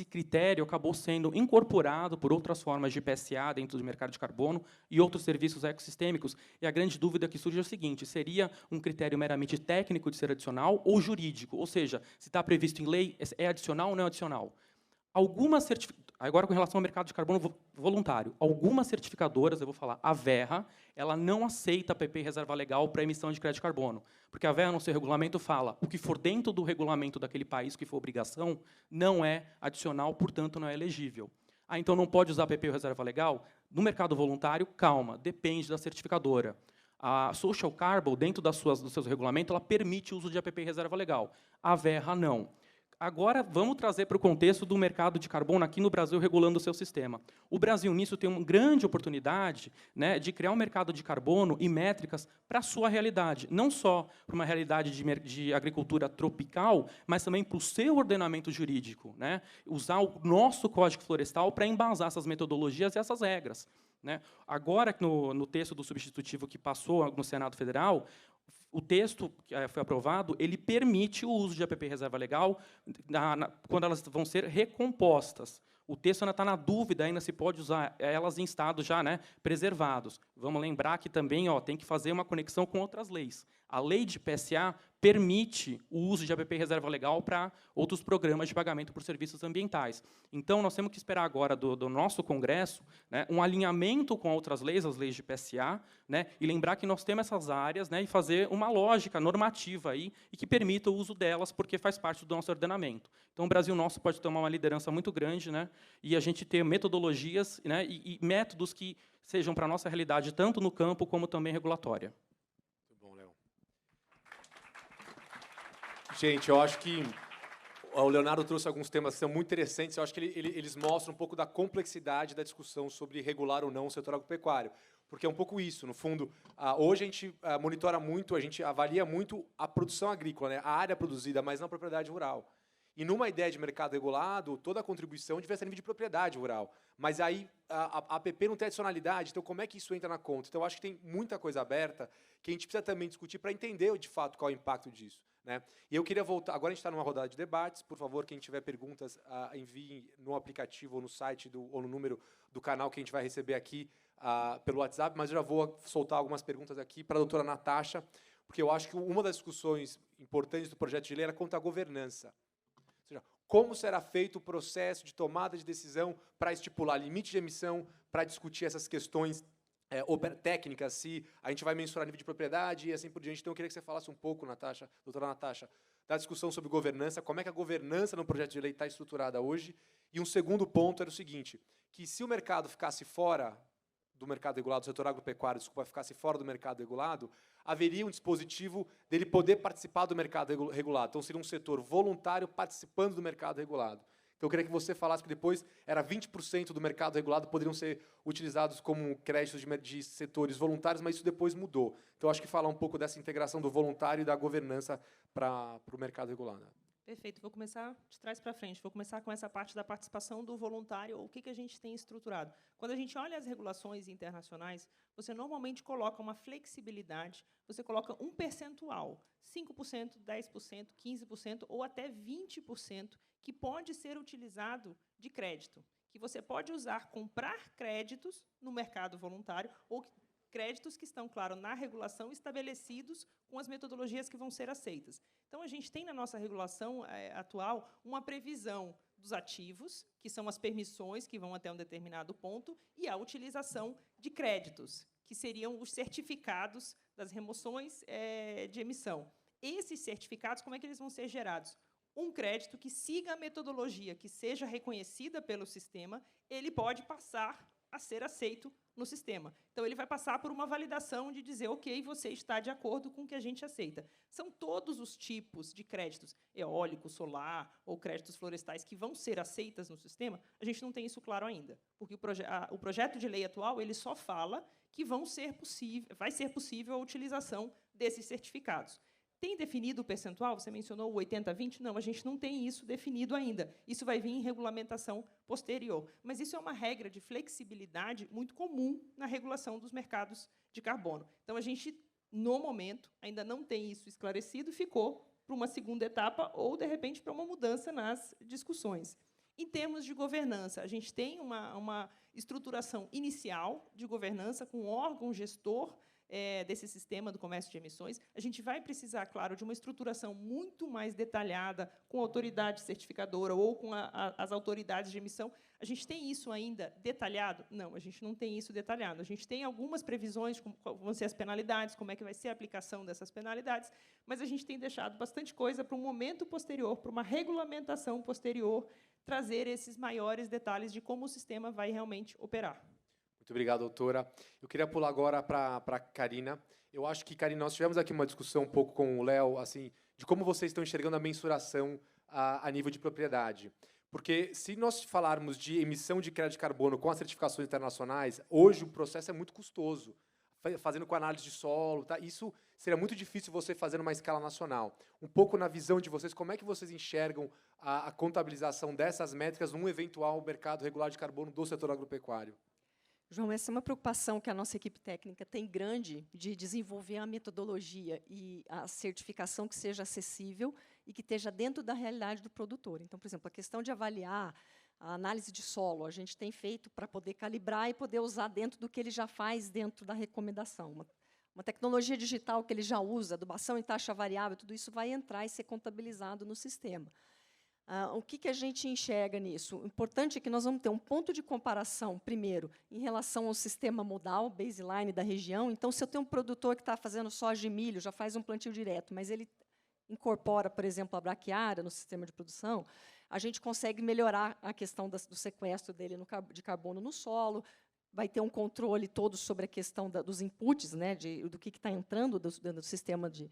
F: critério acabou sendo incorporado por outras formas de PSA dentro do mercado de carbono e outros serviços ecossistêmicos, e a grande dúvida que surge é o seguinte, seria um critério meramente técnico de ser adicional ou jurídico? Ou seja, se está previsto em lei, é adicional ou não é adicional? Agora, com relação ao mercado de carbono voluntário, algumas certificadoras, eu vou falar, a Verra, ela não aceita APP e reserva legal para emissão de crédito de carbono, porque a Verra, no seu regulamento, fala o que for dentro do regulamento daquele país, que for obrigação, não é adicional, portanto, não é elegível. Então não pode usar APP ou reserva legal? No mercado voluntário, calma, depende da certificadora. A Social Carbon, dentro do seu regulamento, ela permite o uso de APP e reserva legal. A Verra, não. Agora, vamos trazer para o contexto do mercado de carbono aqui no Brasil, regulando o seu sistema. O Brasil, nisso, tem uma grande oportunidade, né, de criar um mercado de carbono e métricas para a sua realidade. Não só para uma realidade de agricultura tropical, mas também para o seu ordenamento jurídico. Né? Usar o nosso Código Florestal para embasar essas metodologias e essas regras. Né? Agora, no texto do substitutivo que passou no Senado Federal, o texto que foi aprovado, ele permite o uso de APP reserva legal quando elas vão ser recompostas. O texto ainda está na dúvida, ainda se pode usar elas em estado já, né, preservados. Vamos lembrar que também tem que fazer uma conexão com outras leis. A lei de PSA permite o uso de APP reserva legal para outros programas de pagamento por serviços ambientais. Então, nós temos que esperar agora do nosso Congresso, né, um alinhamento com outras leis, as leis de PSA, né, e lembrar que nós temos essas áreas, né, e fazer uma lógica normativa aí, e que permita o uso delas, porque faz parte do nosso ordenamento. Então, o Brasil nosso pode tomar uma liderança muito grande, né, e a gente ter metodologias, né, e métodos que sejam para a nossa realidade, tanto no campo como também regulatória.
C: Muito bom, Léo. Gente, eu acho que o Leonardo trouxe alguns temas que são muito interessantes. Eu acho que eles mostram um pouco da complexidade da discussão sobre regular ou não o setor agropecuário. Porque é um pouco isso, no fundo. Hoje a gente monitora muito, a gente avalia muito a produção agrícola, né, a área produzida, mas não a propriedade rural. E numa ideia de mercado regulado, toda a contribuição devia ser a nível de propriedade rural. Mas aí a APP não tem adicionalidade, então como é que isso entra na conta? Então, eu acho que tem muita coisa aberta que a gente precisa também discutir para entender, de fato, qual é o impacto disso, né? E eu queria voltar... Agora a gente está numa rodada de debates. Por favor, quem tiver perguntas, envie no aplicativo ou no site ou no número do canal que a gente vai receber aqui pelo WhatsApp. Mas eu já vou soltar algumas perguntas aqui para a doutora Natasha, porque eu acho que uma das discussões importantes do projeto de lei era quanto à governança. Ou seja, como será feito o processo de tomada de decisão para estipular limite de emissão, para discutir essas questões técnicas, se a gente vai mensurar nível de propriedade e assim por diante. Então, eu queria que você falasse um pouco, Natasha, doutora Natasha, da discussão sobre governança, como é que a governança no projeto de lei está estruturada hoje. E um segundo ponto era o seguinte, que se o mercado ficasse fora do mercado regulado, o setor agropecuário, desculpa, ficasse fora do mercado regulado, haveria um dispositivo dele poder participar do mercado regulado. Então, seria um setor voluntário participando do mercado regulado. Então, eu queria que você falasse que depois era 20% do mercado regulado poderiam ser utilizados como créditos de setores voluntários, mas isso depois mudou. Então, acho que falar um pouco dessa integração do voluntário e da governança para o mercado regulado.
G: Perfeito. Vou começar de trás para frente. Vou começar com essa parte da participação do voluntário, o que a gente tem estruturado. Quando a gente olha as regulações internacionais, você normalmente coloca uma flexibilidade, você coloca um percentual, 5%, 10%, 15% ou até 20%, que pode ser utilizado de crédito, que você pode usar, comprar créditos no mercado voluntário ou créditos que estão, claro, na regulação, estabelecidos com as metodologias que vão ser aceitas. Então, a gente tem na nossa regulação atual uma previsão dos ativos, que são as permissões que vão até um determinado ponto, e a utilização de créditos, que seriam os certificados das remoções de emissão. Esses certificados, como é que eles vão ser gerados? Um crédito que siga a metodologia, que seja reconhecida pelo sistema, ele pode passar a ser aceito no sistema. Então, ele vai passar por uma validação de dizer, ok, você está de acordo com o que a gente aceita. São todos os tipos de créditos, eólico, solar ou créditos florestais, que vão ser aceitas no sistema. A gente não tem isso claro ainda, porque o projeto de lei atual ele só fala que vai ser possível a utilização desses certificados. Tem definido o percentual? Você mencionou o 80-20? Não, a gente não tem isso definido ainda. Isso vai vir em regulamentação posterior. Mas isso é uma regra de flexibilidade muito comum na regulação dos mercados de carbono. Então, a gente, no momento, ainda não tem isso esclarecido, ficou para uma segunda etapa ou, de repente, para uma mudança nas discussões. Em termos de governança, a gente tem uma estruturação inicial de governança com um órgão gestor desse sistema do comércio de emissões. A gente vai precisar, claro, de uma estruturação muito mais detalhada com a autoridade certificadora ou com as autoridades de emissão. A gente tem isso ainda detalhado? Não, a gente não tem isso detalhado. A gente tem algumas previsões, como vão ser as penalidades, como é que vai ser a aplicação dessas penalidades, mas a gente tem deixado bastante coisa para um momento posterior, para uma regulamentação posterior, trazer esses maiores detalhes de como o sistema vai realmente operar.
C: Muito obrigado, doutora. Eu queria pular agora para a Karina. Eu acho que, Karina, nós tivemos aqui uma discussão um pouco com o Léo, assim, de como vocês estão enxergando a mensuração a nível de propriedade. Porque, se nós falarmos de emissão de crédito de carbono com as certificações internacionais, hoje o processo é muito custoso, fazendo com análise de solo. Tá? Isso seria muito difícil você fazer numa escala nacional. Um pouco na visão de vocês, como é que vocês enxergam a contabilização dessas métricas num eventual mercado regular de carbono do setor agropecuário?
E: João, essa é uma preocupação que a nossa equipe técnica tem grande de desenvolver a metodologia e a certificação que seja acessível e que esteja dentro da realidade do produtor. Então, por exemplo, a questão de avaliar a análise de solo, a gente tem feito para poder calibrar e poder usar dentro do que ele já faz dentro da recomendação. Uma tecnologia digital que ele já usa, adubação em taxa variável, tudo isso vai entrar e ser contabilizado no sistema. O que a gente enxerga nisso? O importante é que nós vamos ter um ponto de comparação, primeiro, em relação ao sistema modal, baseline da região. Então, se eu tenho um produtor que está fazendo soja e milho, já faz um plantio direto, mas ele incorpora, por exemplo, a braquiária no sistema de produção, a gente consegue melhorar a questão do sequestro dele de carbono no solo, vai ter um controle todo sobre a questão dos inputs, né, do que está entrando do sistema de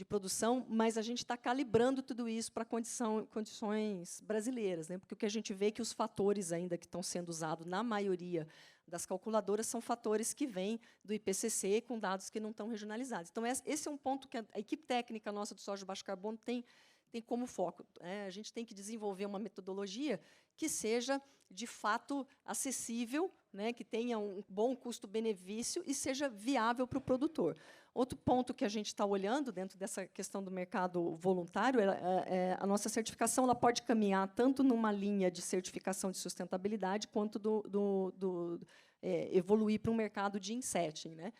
E: produção, mas a gente está calibrando tudo isso para condições brasileiras, né? Porque o que a gente vê é que os fatores ainda que estão sendo usados na maioria das calculadoras são fatores que vêm do IPCC com dados que não estão regionalizados. Então, esse é um ponto que a equipe técnica nossa do soja de baixo carbono tem como foco. A gente tem que desenvolver uma metodologia que seja, de fato, acessível, né, que tenha um bom custo-benefício e seja viável para o produtor. Outro ponto que a gente está olhando dentro dessa questão do mercado voluntário, a nossa certificação ela pode caminhar tanto numa linha de certificação de sustentabilidade, quanto evoluir para um mercado de insetting, né?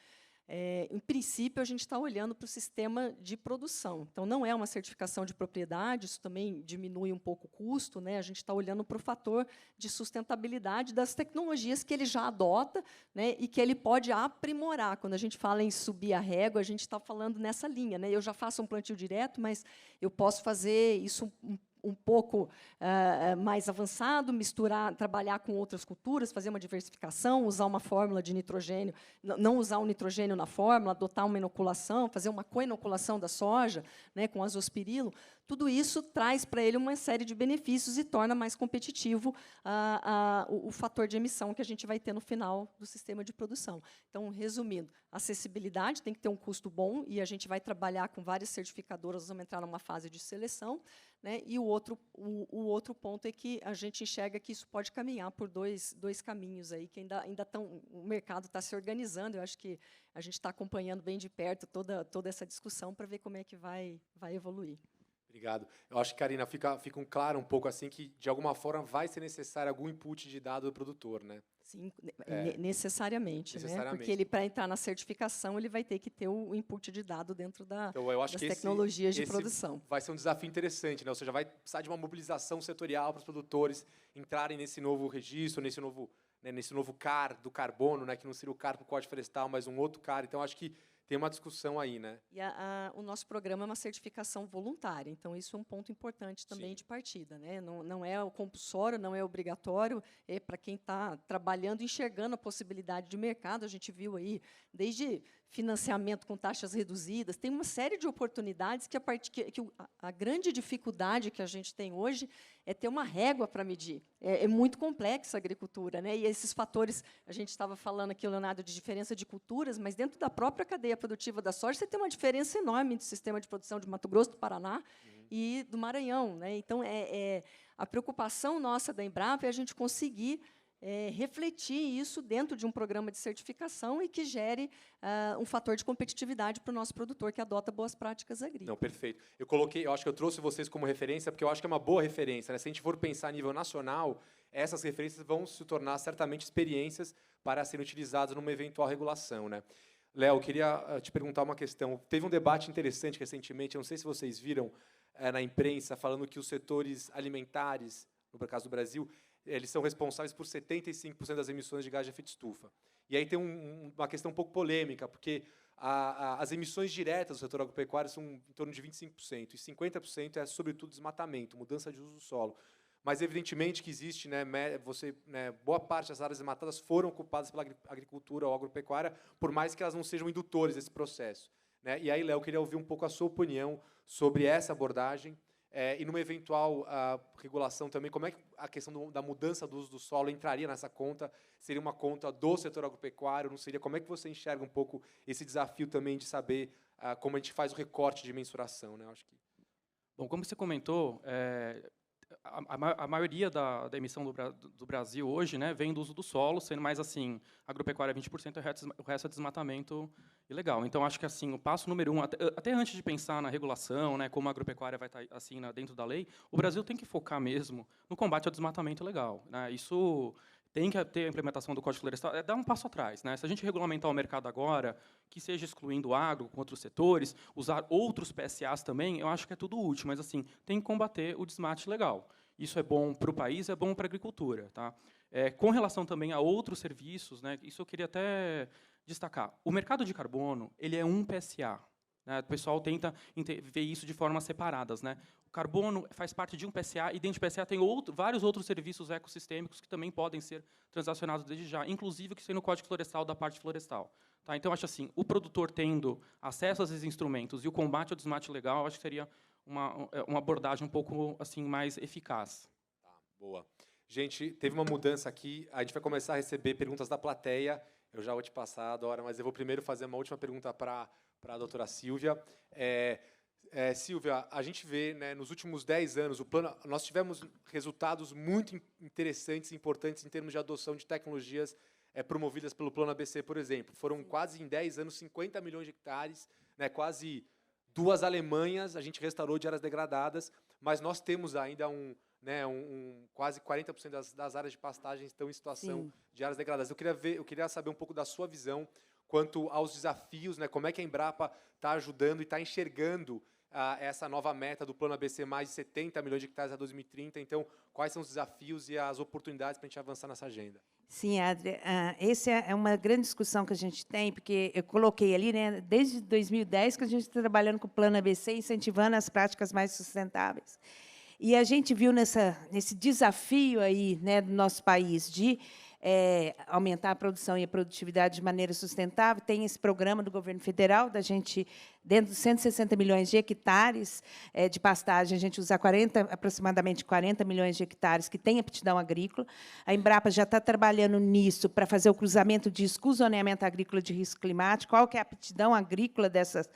E: Em princípio, a gente está olhando para o sistema de produção. Então, não é uma certificação de propriedade, isso também diminui um pouco o custo, né? A gente está olhando para o fator de sustentabilidade das tecnologias que ele já adota, né, e que ele pode aprimorar. Quando a gente fala em subir a régua, a gente está falando nessa linha, né? Eu já faço um plantio direto, mas eu posso fazer isso um pouco mais avançado, trabalhar com outras culturas, fazer uma diversificação, usar uma fórmula de nitrogênio, não usar o nitrogênio na fórmula, adotar uma inoculação, fazer uma co-inoculação da soja, né, com azospirilo. Tudo isso traz para ele uma série de benefícios e torna mais competitivo o fator de emissão que a gente vai ter no final do sistema de produção. Então, resumindo, acessibilidade tem que ter um custo bom, e a gente vai trabalhar com várias certificadoras, vamos entrar numa fase de seleção, né? E o outro ponto é que a gente enxerga que isso pode caminhar por dois caminhos aí, que o mercado está se organizando. Eu acho que a gente está acompanhando bem de perto toda essa discussão para ver como é que vai evoluir.
C: Obrigado. Eu acho que, Karina, fica claro um pouco assim que, de alguma forma, vai ser necessário algum input de dado do produtor, né?
E: Sim, necessariamente. Né? Porque para entrar na certificação, ele vai ter que ter o input de dado dentro das tecnologias de produção.
C: Vai ser um desafio interessante, né? Ou seja, vai precisar de uma mobilização setorial para os produtores entrarem nesse novo registro, nesse novo CAR do carbono, né? Que não seria o CAR para o Código Florestal, mas um outro CAR. Então, acho que tem uma discussão aí, né?
E: E o nosso programa é uma certificação voluntária, então isso é um ponto importante também. Sim. De partida, né? Não é o compulsório, não é obrigatório, é para quem está trabalhando, enxergando a possibilidade de mercado. A gente viu aí, desde financiamento com taxas reduzidas, tem uma série de oportunidades que a grande dificuldade que a gente tem hoje é ter uma régua para medir. É muito complexa a agricultura, né? E esses fatores, a gente estava falando aqui, Leonardo, de diferença de culturas, mas dentro da própria cadeia produtiva da soja, você tem uma diferença enorme do sistema de produção de Mato Grosso, do Paraná e do Maranhão, né? Então, a preocupação nossa da Embrapa é a gente conseguir refletir isso dentro de um programa de certificação e que gere um fator de competitividade para o nosso produtor que adota boas práticas agrícolas.
C: Não, perfeito. Eu acho que eu trouxe vocês como referência, porque eu acho que é uma boa referência, né? Se a gente for pensar a nível nacional, essas referências vão se tornar certamente experiências para serem utilizadas numa eventual regulação, né? Léo, eu queria te perguntar uma questão. Teve um debate interessante recentemente, eu não sei se vocês viram na imprensa, falando que os setores alimentares, no caso do Brasil, eles são responsáveis por 75% das emissões de gás de efeito estufa. E aí tem uma questão um pouco polêmica, porque as emissões diretas do setor agropecuário são em torno de 25%, e 50% é, sobretudo, desmatamento, mudança de uso do solo. Mas, evidentemente, que existe, né, boa parte das áreas desmatadas foram ocupadas pela agricultura ou agropecuária, por mais que elas não sejam indutores desse processo, né? E aí, Léo, eu queria ouvir um pouco a sua opinião sobre essa abordagem, e numa eventual regulação também, como é que a questão da mudança do uso do solo entraria nessa conta? Seria uma conta do setor agropecuário? Não seria? Como é que você enxerga um pouco esse desafio também de saber como a gente faz o recorte de mensuração, né? Acho que...
F: Bom, como você comentou, a maioria da emissão do Brasil hoje, né, vem do uso do solo, sendo mais assim, agropecuária 20%, o resto é desmatamento ilegal. Então, acho que assim, o passo número 1, até antes de pensar na regulação, né, como a agropecuária vai estar assim dentro da lei, o Brasil tem que focar mesmo no combate ao desmatamento ilegal, né? Isso tem que ter a implementação do Código Florestal, dar um passo atrás, né? Se a gente regulamentar o mercado agora, que seja excluindo o agro com outros setores, usar outros PSAs também, eu acho que é tudo útil, mas assim, tem que combater o desmate legal. Isso é bom para o país, é bom para a agricultura, tá? Com relação também a outros serviços, né, isso eu queria até destacar. O mercado de carbono, ele é um PSA. Né? O pessoal tenta ver isso de formas separadas, né? O carbono faz parte de um PSA, e dentro do PSA tem vários outros serviços ecossistêmicos que também podem ser transacionados desde já, inclusive que tem no Código Florestal da parte florestal. Tá? Então, acho assim, o produtor tendo acesso a esses instrumentos e o combate ao desmate legal, acho que seria uma abordagem um pouco assim mais eficaz.
C: Tá, boa. Gente, teve uma mudança aqui. A gente vai começar a receber perguntas da plateia. Eu já vou te passar, Dora, mas eu vou primeiro fazer uma última pergunta para a doutora Sílvia. Sílvia, a gente vê, né, nos últimos 10 anos, nós tivemos resultados muito interessantes e importantes em termos de adoção de tecnologias promovidas pelo Plano ABC, por exemplo. Foram quase, em 10 anos, 50 milhões de hectares, né, quase 2 Alemanhas a gente restaurou de áreas degradadas, mas nós temos ainda quase 40% das áreas de pastagem estão em situação
D: Sim.
C: de áreas degradadas. Eu queria saber um pouco da sua visão quanto aos desafios, né, como é que a Embrapa está ajudando e está enxergando essa nova meta do Plano ABC, mais de 70 milhões de hectares a 2030. Então, quais são os desafios e as oportunidades para a gente avançar nessa agenda?
D: Sim, Adria, essa é uma grande discussão que a gente tem, porque eu coloquei ali, né, desde 2010 que a gente está trabalhando com o Plano ABC, incentivando as práticas mais sustentáveis. E a gente viu nesse desafio aí, né, do nosso país de aumentar a produção e a produtividade de maneira sustentável, tem esse programa do governo federal, da gente, dentro de 160 milhões de hectares de pastagem, a gente usa aproximadamente 40 milhões de hectares que tem aptidão agrícola. A Embrapa já está trabalhando nisso para fazer o cruzamento disso com o zoneamento agrícola de risco climático. Qual que é a aptidão agrícola dessas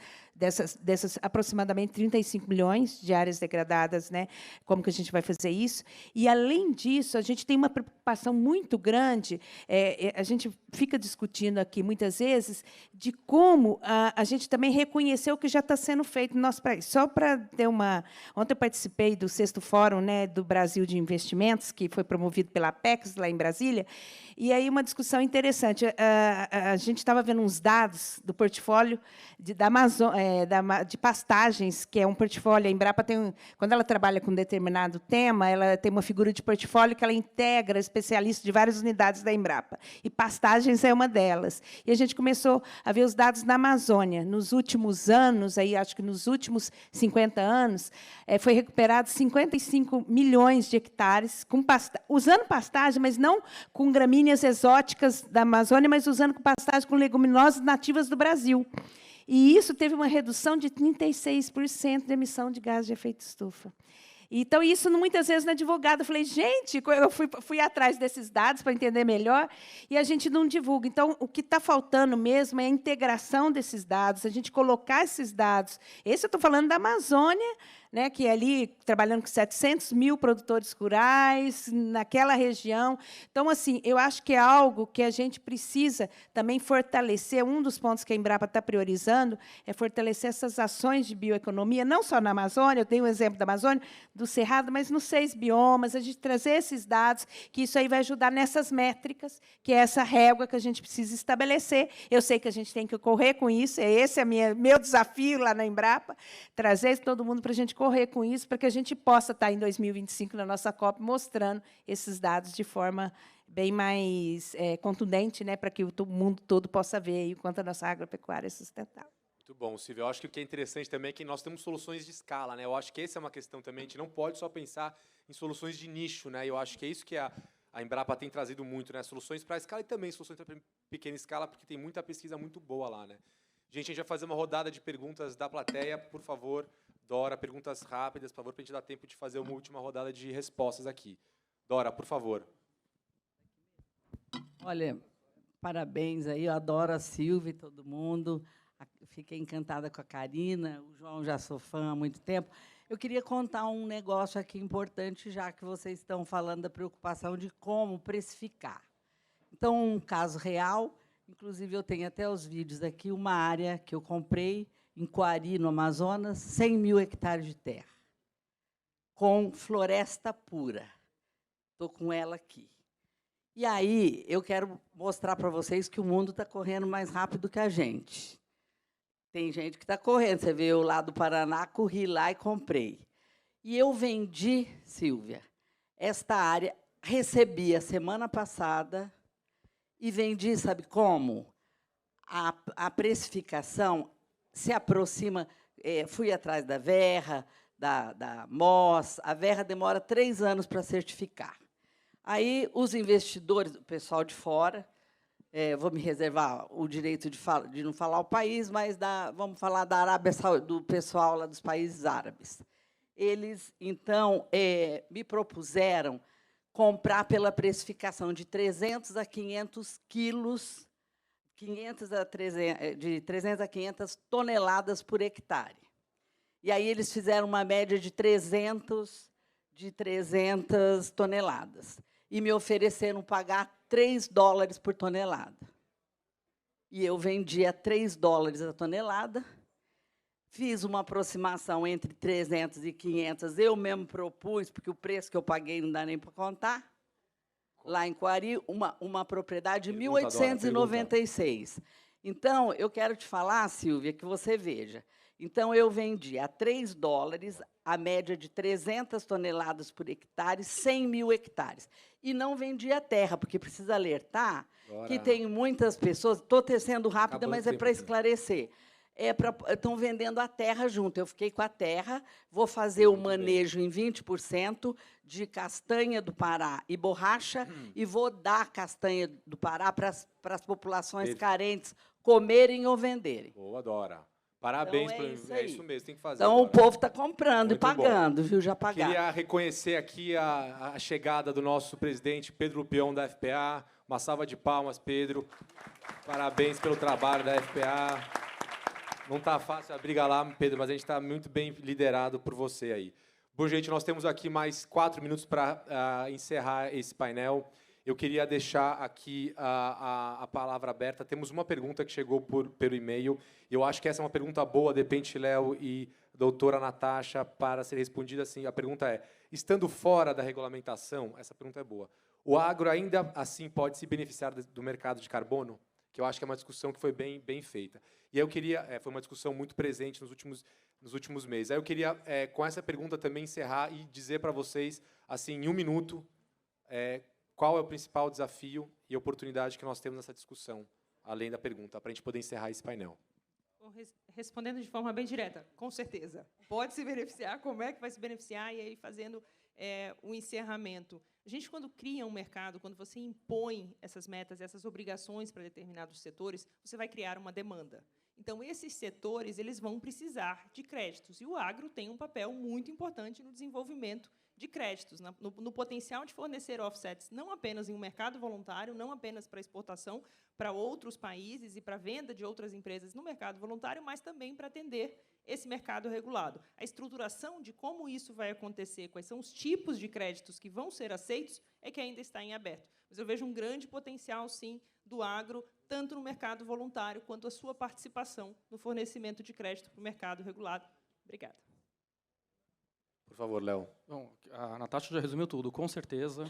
D: aproximadamente 35 milhões de áreas degradadas, né? Como que a gente vai fazer isso? E, além disso, a gente tem uma preocupação muito grande, a gente fica discutindo aqui, muitas vezes, de como a gente também reconheceu o que já está sendo feito no nosso país. Só para ter uma... Ontem eu participei do 6º Fórum, né, do Brasil de Investimentos, que foi promovido pela Apex, lá em Brasília, e aí uma discussão interessante. A gente estava vendo uns dados do portfólio da Amazônia, de pastagens, que é um portfólio. A Embrapa tem, quando ela trabalha com um determinado tema, ela tem uma figura de portfólio que ela integra especialistas de várias unidades da Embrapa. E pastagens é uma delas. E a gente começou a ver os dados na Amazônia. Nos últimos anos, aí, acho que nos últimos 50 anos, foi recuperado 55 milhões de hectares usando pastagem, mas não com gramíneas exóticas da Amazônia, mas usando com pastagem com leguminosas nativas do Brasil. E isso teve uma redução de 36% de emissão de gás de efeito estufa. Então, isso, muitas vezes, na advogada, eu falei, gente, eu fui atrás desses dados para entender melhor, e a gente não divulga. Então, o que está faltando mesmo é a integração desses dados, a gente colocar esses dados. Esse eu estou falando da Amazônia, né, que é ali trabalhando com 700 mil produtores rurais, naquela região. Então, assim, eu acho que é algo que a gente precisa também fortalecer. Um dos pontos que a Embrapa está priorizando é fortalecer essas ações de bioeconomia, não só na Amazônia, eu tenho um exemplo da Amazônia, do Cerrado, mas nos 6 biomas, a gente trazer esses dados, que isso aí vai ajudar nessas métricas, que é essa régua que a gente precisa estabelecer. Eu sei que a gente tem que correr com isso, esse é meu desafio lá na Embrapa, trazer todo mundo para a gente correr com isso, para que a gente possa estar, em 2025, na nossa COP, mostrando esses dados de forma bem mais contundente, né, para que o mundo todo possa ver aí o quanto a nossa agropecuária é sustentável.
C: Muito bom, Silvia. Eu acho que o que é interessante também é que nós temos soluções de escala, né? Eu acho que essa é uma questão também. A gente não pode só pensar em soluções de nicho, né? Eu acho que é isso que a Embrapa tem trazido muito, né? Soluções para escala e também soluções para pequena escala, porque tem muita pesquisa muito boa lá, né? Gente, a gente vai fazer uma rodada de perguntas da plateia, por favor. Dora, perguntas rápidas, por favor, para a gente dar tempo de fazer uma última rodada de respostas aqui. Dora, por favor.
H: Olha, parabéns aí, eu adoro a Silvia e todo mundo. Fiquei encantada com a Karina, o João já sou fã há muito tempo. Eu queria contar um negócio aqui importante, já que vocês estão falando da preocupação de como precificar. Então, um caso real, inclusive eu tenho até os vídeos aqui, uma área que eu comprei em Coari, no Amazonas, 100 mil hectares de terra, com floresta pura. Estou com ela aqui. E aí, eu quero mostrar para vocês que o mundo está correndo mais rápido que a gente. Tem gente que está correndo. Você vê, eu lá do Paraná, corri lá e comprei. E eu vendi, Silvia, esta área, recebi a semana passada e vendi, sabe como? A precificação se aproxima, fui atrás da Verra, da Moss, a Verra demora 3 anos para certificar. Aí, os investidores, o pessoal de fora, vou me reservar o direito de não falar o país, mas vamos falar da Arábia Saudita, do pessoal lá dos países árabes. Eles, então, me propuseram comprar pela precificação de 300 a 500 quilos, de 300 a 500 toneladas por hectare. E aí eles fizeram uma média de 300 toneladas. E me ofereceram pagar $3 por tonelada. E eu vendi a $3 a tonelada, fiz uma aproximação entre 300 e 500, eu mesmo propus, porque o preço que eu paguei não dá nem para contar, lá em Coari, uma propriedade de 1.896. Então, eu quero te falar, Silvia, que você veja. Então, eu vendi a $3, a média de 300 toneladas por hectare, 100 mil hectares. E não vendi a terra, porque precisa alertar que tem muitas pessoas... Estou sendo rápida, mas é para esclarecer. Estão vendendo a terra junto. Eu fiquei com a terra, vou fazer o manejo em 20% de castanha do Pará e borracha, e vou dar castanha do Pará para as populações carentes comerem ou venderem.
C: Boa, Dora. Parabéns.
H: Então,
C: é isso mesmo, tem que fazer.
H: Então,
C: Dora.
H: o povo está comprando
C: Muito
H: e pagando,
C: bom.
H: viu? Já pagaram.
C: Queria reconhecer aqui a chegada do nosso presidente Pedro Lupião, da FPA. Uma salva de palmas, Pedro. Parabéns pelo trabalho da FPA. Não está fácil a briga lá, Pedro, mas a gente está muito bem liderado por você aí. Bom, gente, nós temos aqui mais 4 minutos para encerrar esse painel. Eu queria deixar aqui a palavra aberta. Temos uma pergunta que chegou pelo e-mail. Eu acho que essa é uma pergunta boa, de repente, Léo e doutora Natasha, para ser respondida assim. A pergunta é, estando fora da regulamentação, essa pergunta é boa, o agro ainda assim pode se beneficiar do mercado de carbono? Que eu acho que é uma discussão que foi bem feita. E aí eu queria, foi uma discussão muito presente nos últimos meses. Aí eu queria, com essa pergunta, também encerrar e dizer para vocês, assim, em 1 minuto, qual é o principal desafio e oportunidade que nós temos nessa discussão, além da pergunta, para a gente poder encerrar esse painel.
G: Respondendo de forma bem direta, com certeza. Pode se beneficiar, como é que vai se beneficiar? E aí, fazendo o encerramento. A gente, quando cria um mercado, quando você impõe essas metas, essas obrigações para determinados setores, você vai criar uma demanda. Então, esses setores eles vão precisar de créditos. E o agro tem um papel muito importante no desenvolvimento de créditos, no potencial de fornecer offsets, não apenas em um mercado voluntário, não apenas para exportação para outros países e para venda de outras empresas no mercado voluntário, mas também para atender esse mercado regulado. A estruturação de como isso vai acontecer, quais são os tipos de créditos que vão ser aceitos, é que ainda está em aberto. Mas eu vejo um grande potencial, sim, do agro, tanto no mercado voluntário, quanto a sua participação no fornecimento de crédito para o mercado regulado. Obrigada.
C: Por favor, Léo.
F: Bom, a Natasha já resumiu tudo. Com certeza,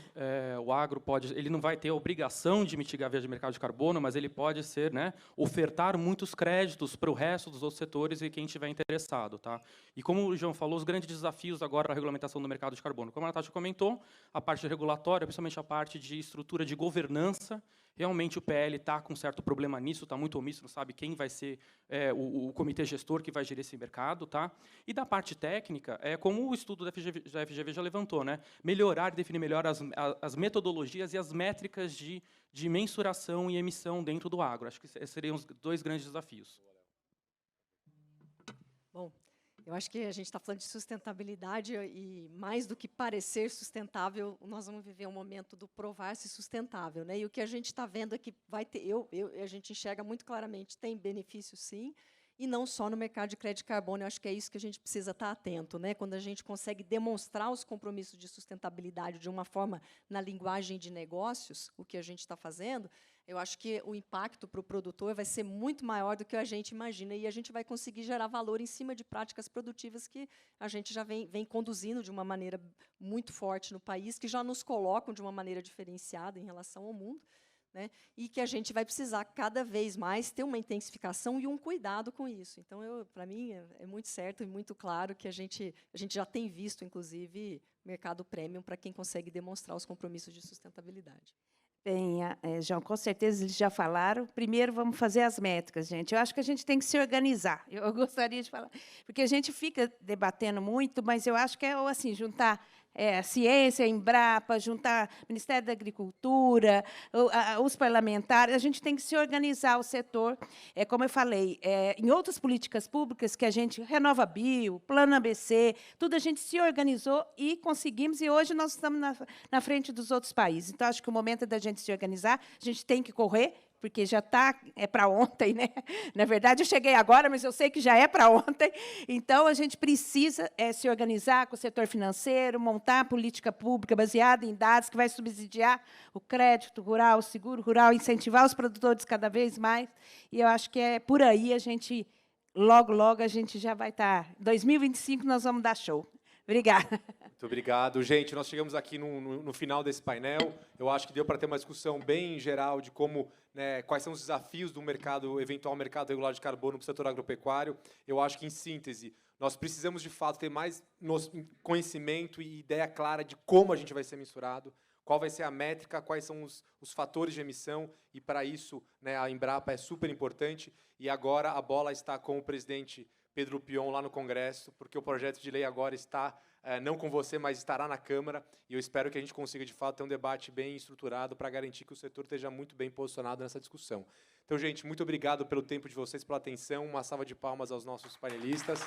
F: o agro ele não vai ter a obrigação de mitigar a via de mercado de carbono, mas ele pode ser, ofertar muitos créditos para o resto dos outros setores e quem estiver interessado, tá? E como o João falou, os grandes desafios agora da regulamentação do mercado de carbono. Como a Natasha comentou, a parte regulatória, principalmente a parte de estrutura de governança. Realmente o PL está com certo problema nisso, está muito omisso, não sabe quem vai ser o comitê gestor que vai gerir esse mercado, tá? E da parte técnica, como o estudo da FGV já levantou, melhorar e definir melhor as metodologias e as métricas de mensuração e emissão dentro do agro. Acho que esses seriam os 2 grandes desafios.
E: Bom, eu acho que a gente está falando de sustentabilidade e, mais do que parecer sustentável, nós vamos viver um momento do provar-se sustentável. E o que a gente está vendo é que vai ter, a gente enxerga muito claramente, tem benefício, sim, e não só no mercado de crédito de carbono. Eu acho que é isso que a gente precisa estar atento, né? Quando a gente consegue demonstrar os compromissos de sustentabilidade de uma forma na linguagem de negócios, o que a gente está fazendo, eu acho que o impacto para o produtor vai ser muito maior do que a gente imagina, e a gente vai conseguir gerar valor em cima de práticas produtivas que a gente já vem conduzindo de uma maneira muito forte no país, que já nos colocam de uma maneira diferenciada em relação ao mundo, né, e que a gente vai precisar cada vez mais ter uma intensificação e um cuidado com isso. Então, para mim, é muito certo e muito claro que a gente já tem visto, inclusive, mercado premium para quem consegue demonstrar os compromissos de sustentabilidade.
D: Bem, João, com certeza eles já falaram. Primeiro, vamos fazer as métricas, gente. Eu acho que a gente tem que se organizar. Eu gostaria de falar, porque a gente fica debatendo muito, mas eu acho que é assim, juntar a ciência, a Embrapa, juntar o Ministério da Agricultura, os parlamentares, a gente tem que se organizar o setor. Como eu falei, em outras políticas públicas que a gente, Renova Bio, Plano ABC, tudo a gente se organizou e conseguimos, e hoje nós estamos na frente dos outros países. Então, acho que o momento é da gente se organizar, a gente tem que correr, porque já está para ontem, né? Na verdade, eu cheguei agora, mas eu sei que já é para ontem. Então, a gente precisa se organizar com o setor financeiro, montar política pública baseada em dados que vai subsidiar o crédito rural, o seguro rural, incentivar os produtores cada vez mais. E eu acho que é por aí a gente, logo, logo, a gente já vai estar. 2025 nós vamos dar show. Obrigada.
C: Muito obrigado. Gente, nós chegamos aqui no final desse painel. Eu acho que deu para ter uma discussão bem geral de como, né, quais são os desafios do mercado, eventual mercado regulado de carbono para o setor agropecuário. Eu acho que, em síntese, nós precisamos, de fato, ter mais conhecimento e ideia clara de como a gente vai ser mensurado, qual vai ser a métrica, quais são os fatores de emissão, e, para isso, né, a Embrapa é super importante. E agora a bola está com o presidente Pedro Pion lá no Congresso, porque o projeto de lei agora está, não com você, mas estará na Câmara, e eu espero que a gente consiga, de fato, ter um debate bem estruturado para garantir que o setor esteja muito bem posicionado nessa discussão. Então, gente, muito obrigado pelo tempo de vocês, pela atenção, uma salva de palmas aos nossos painelistas.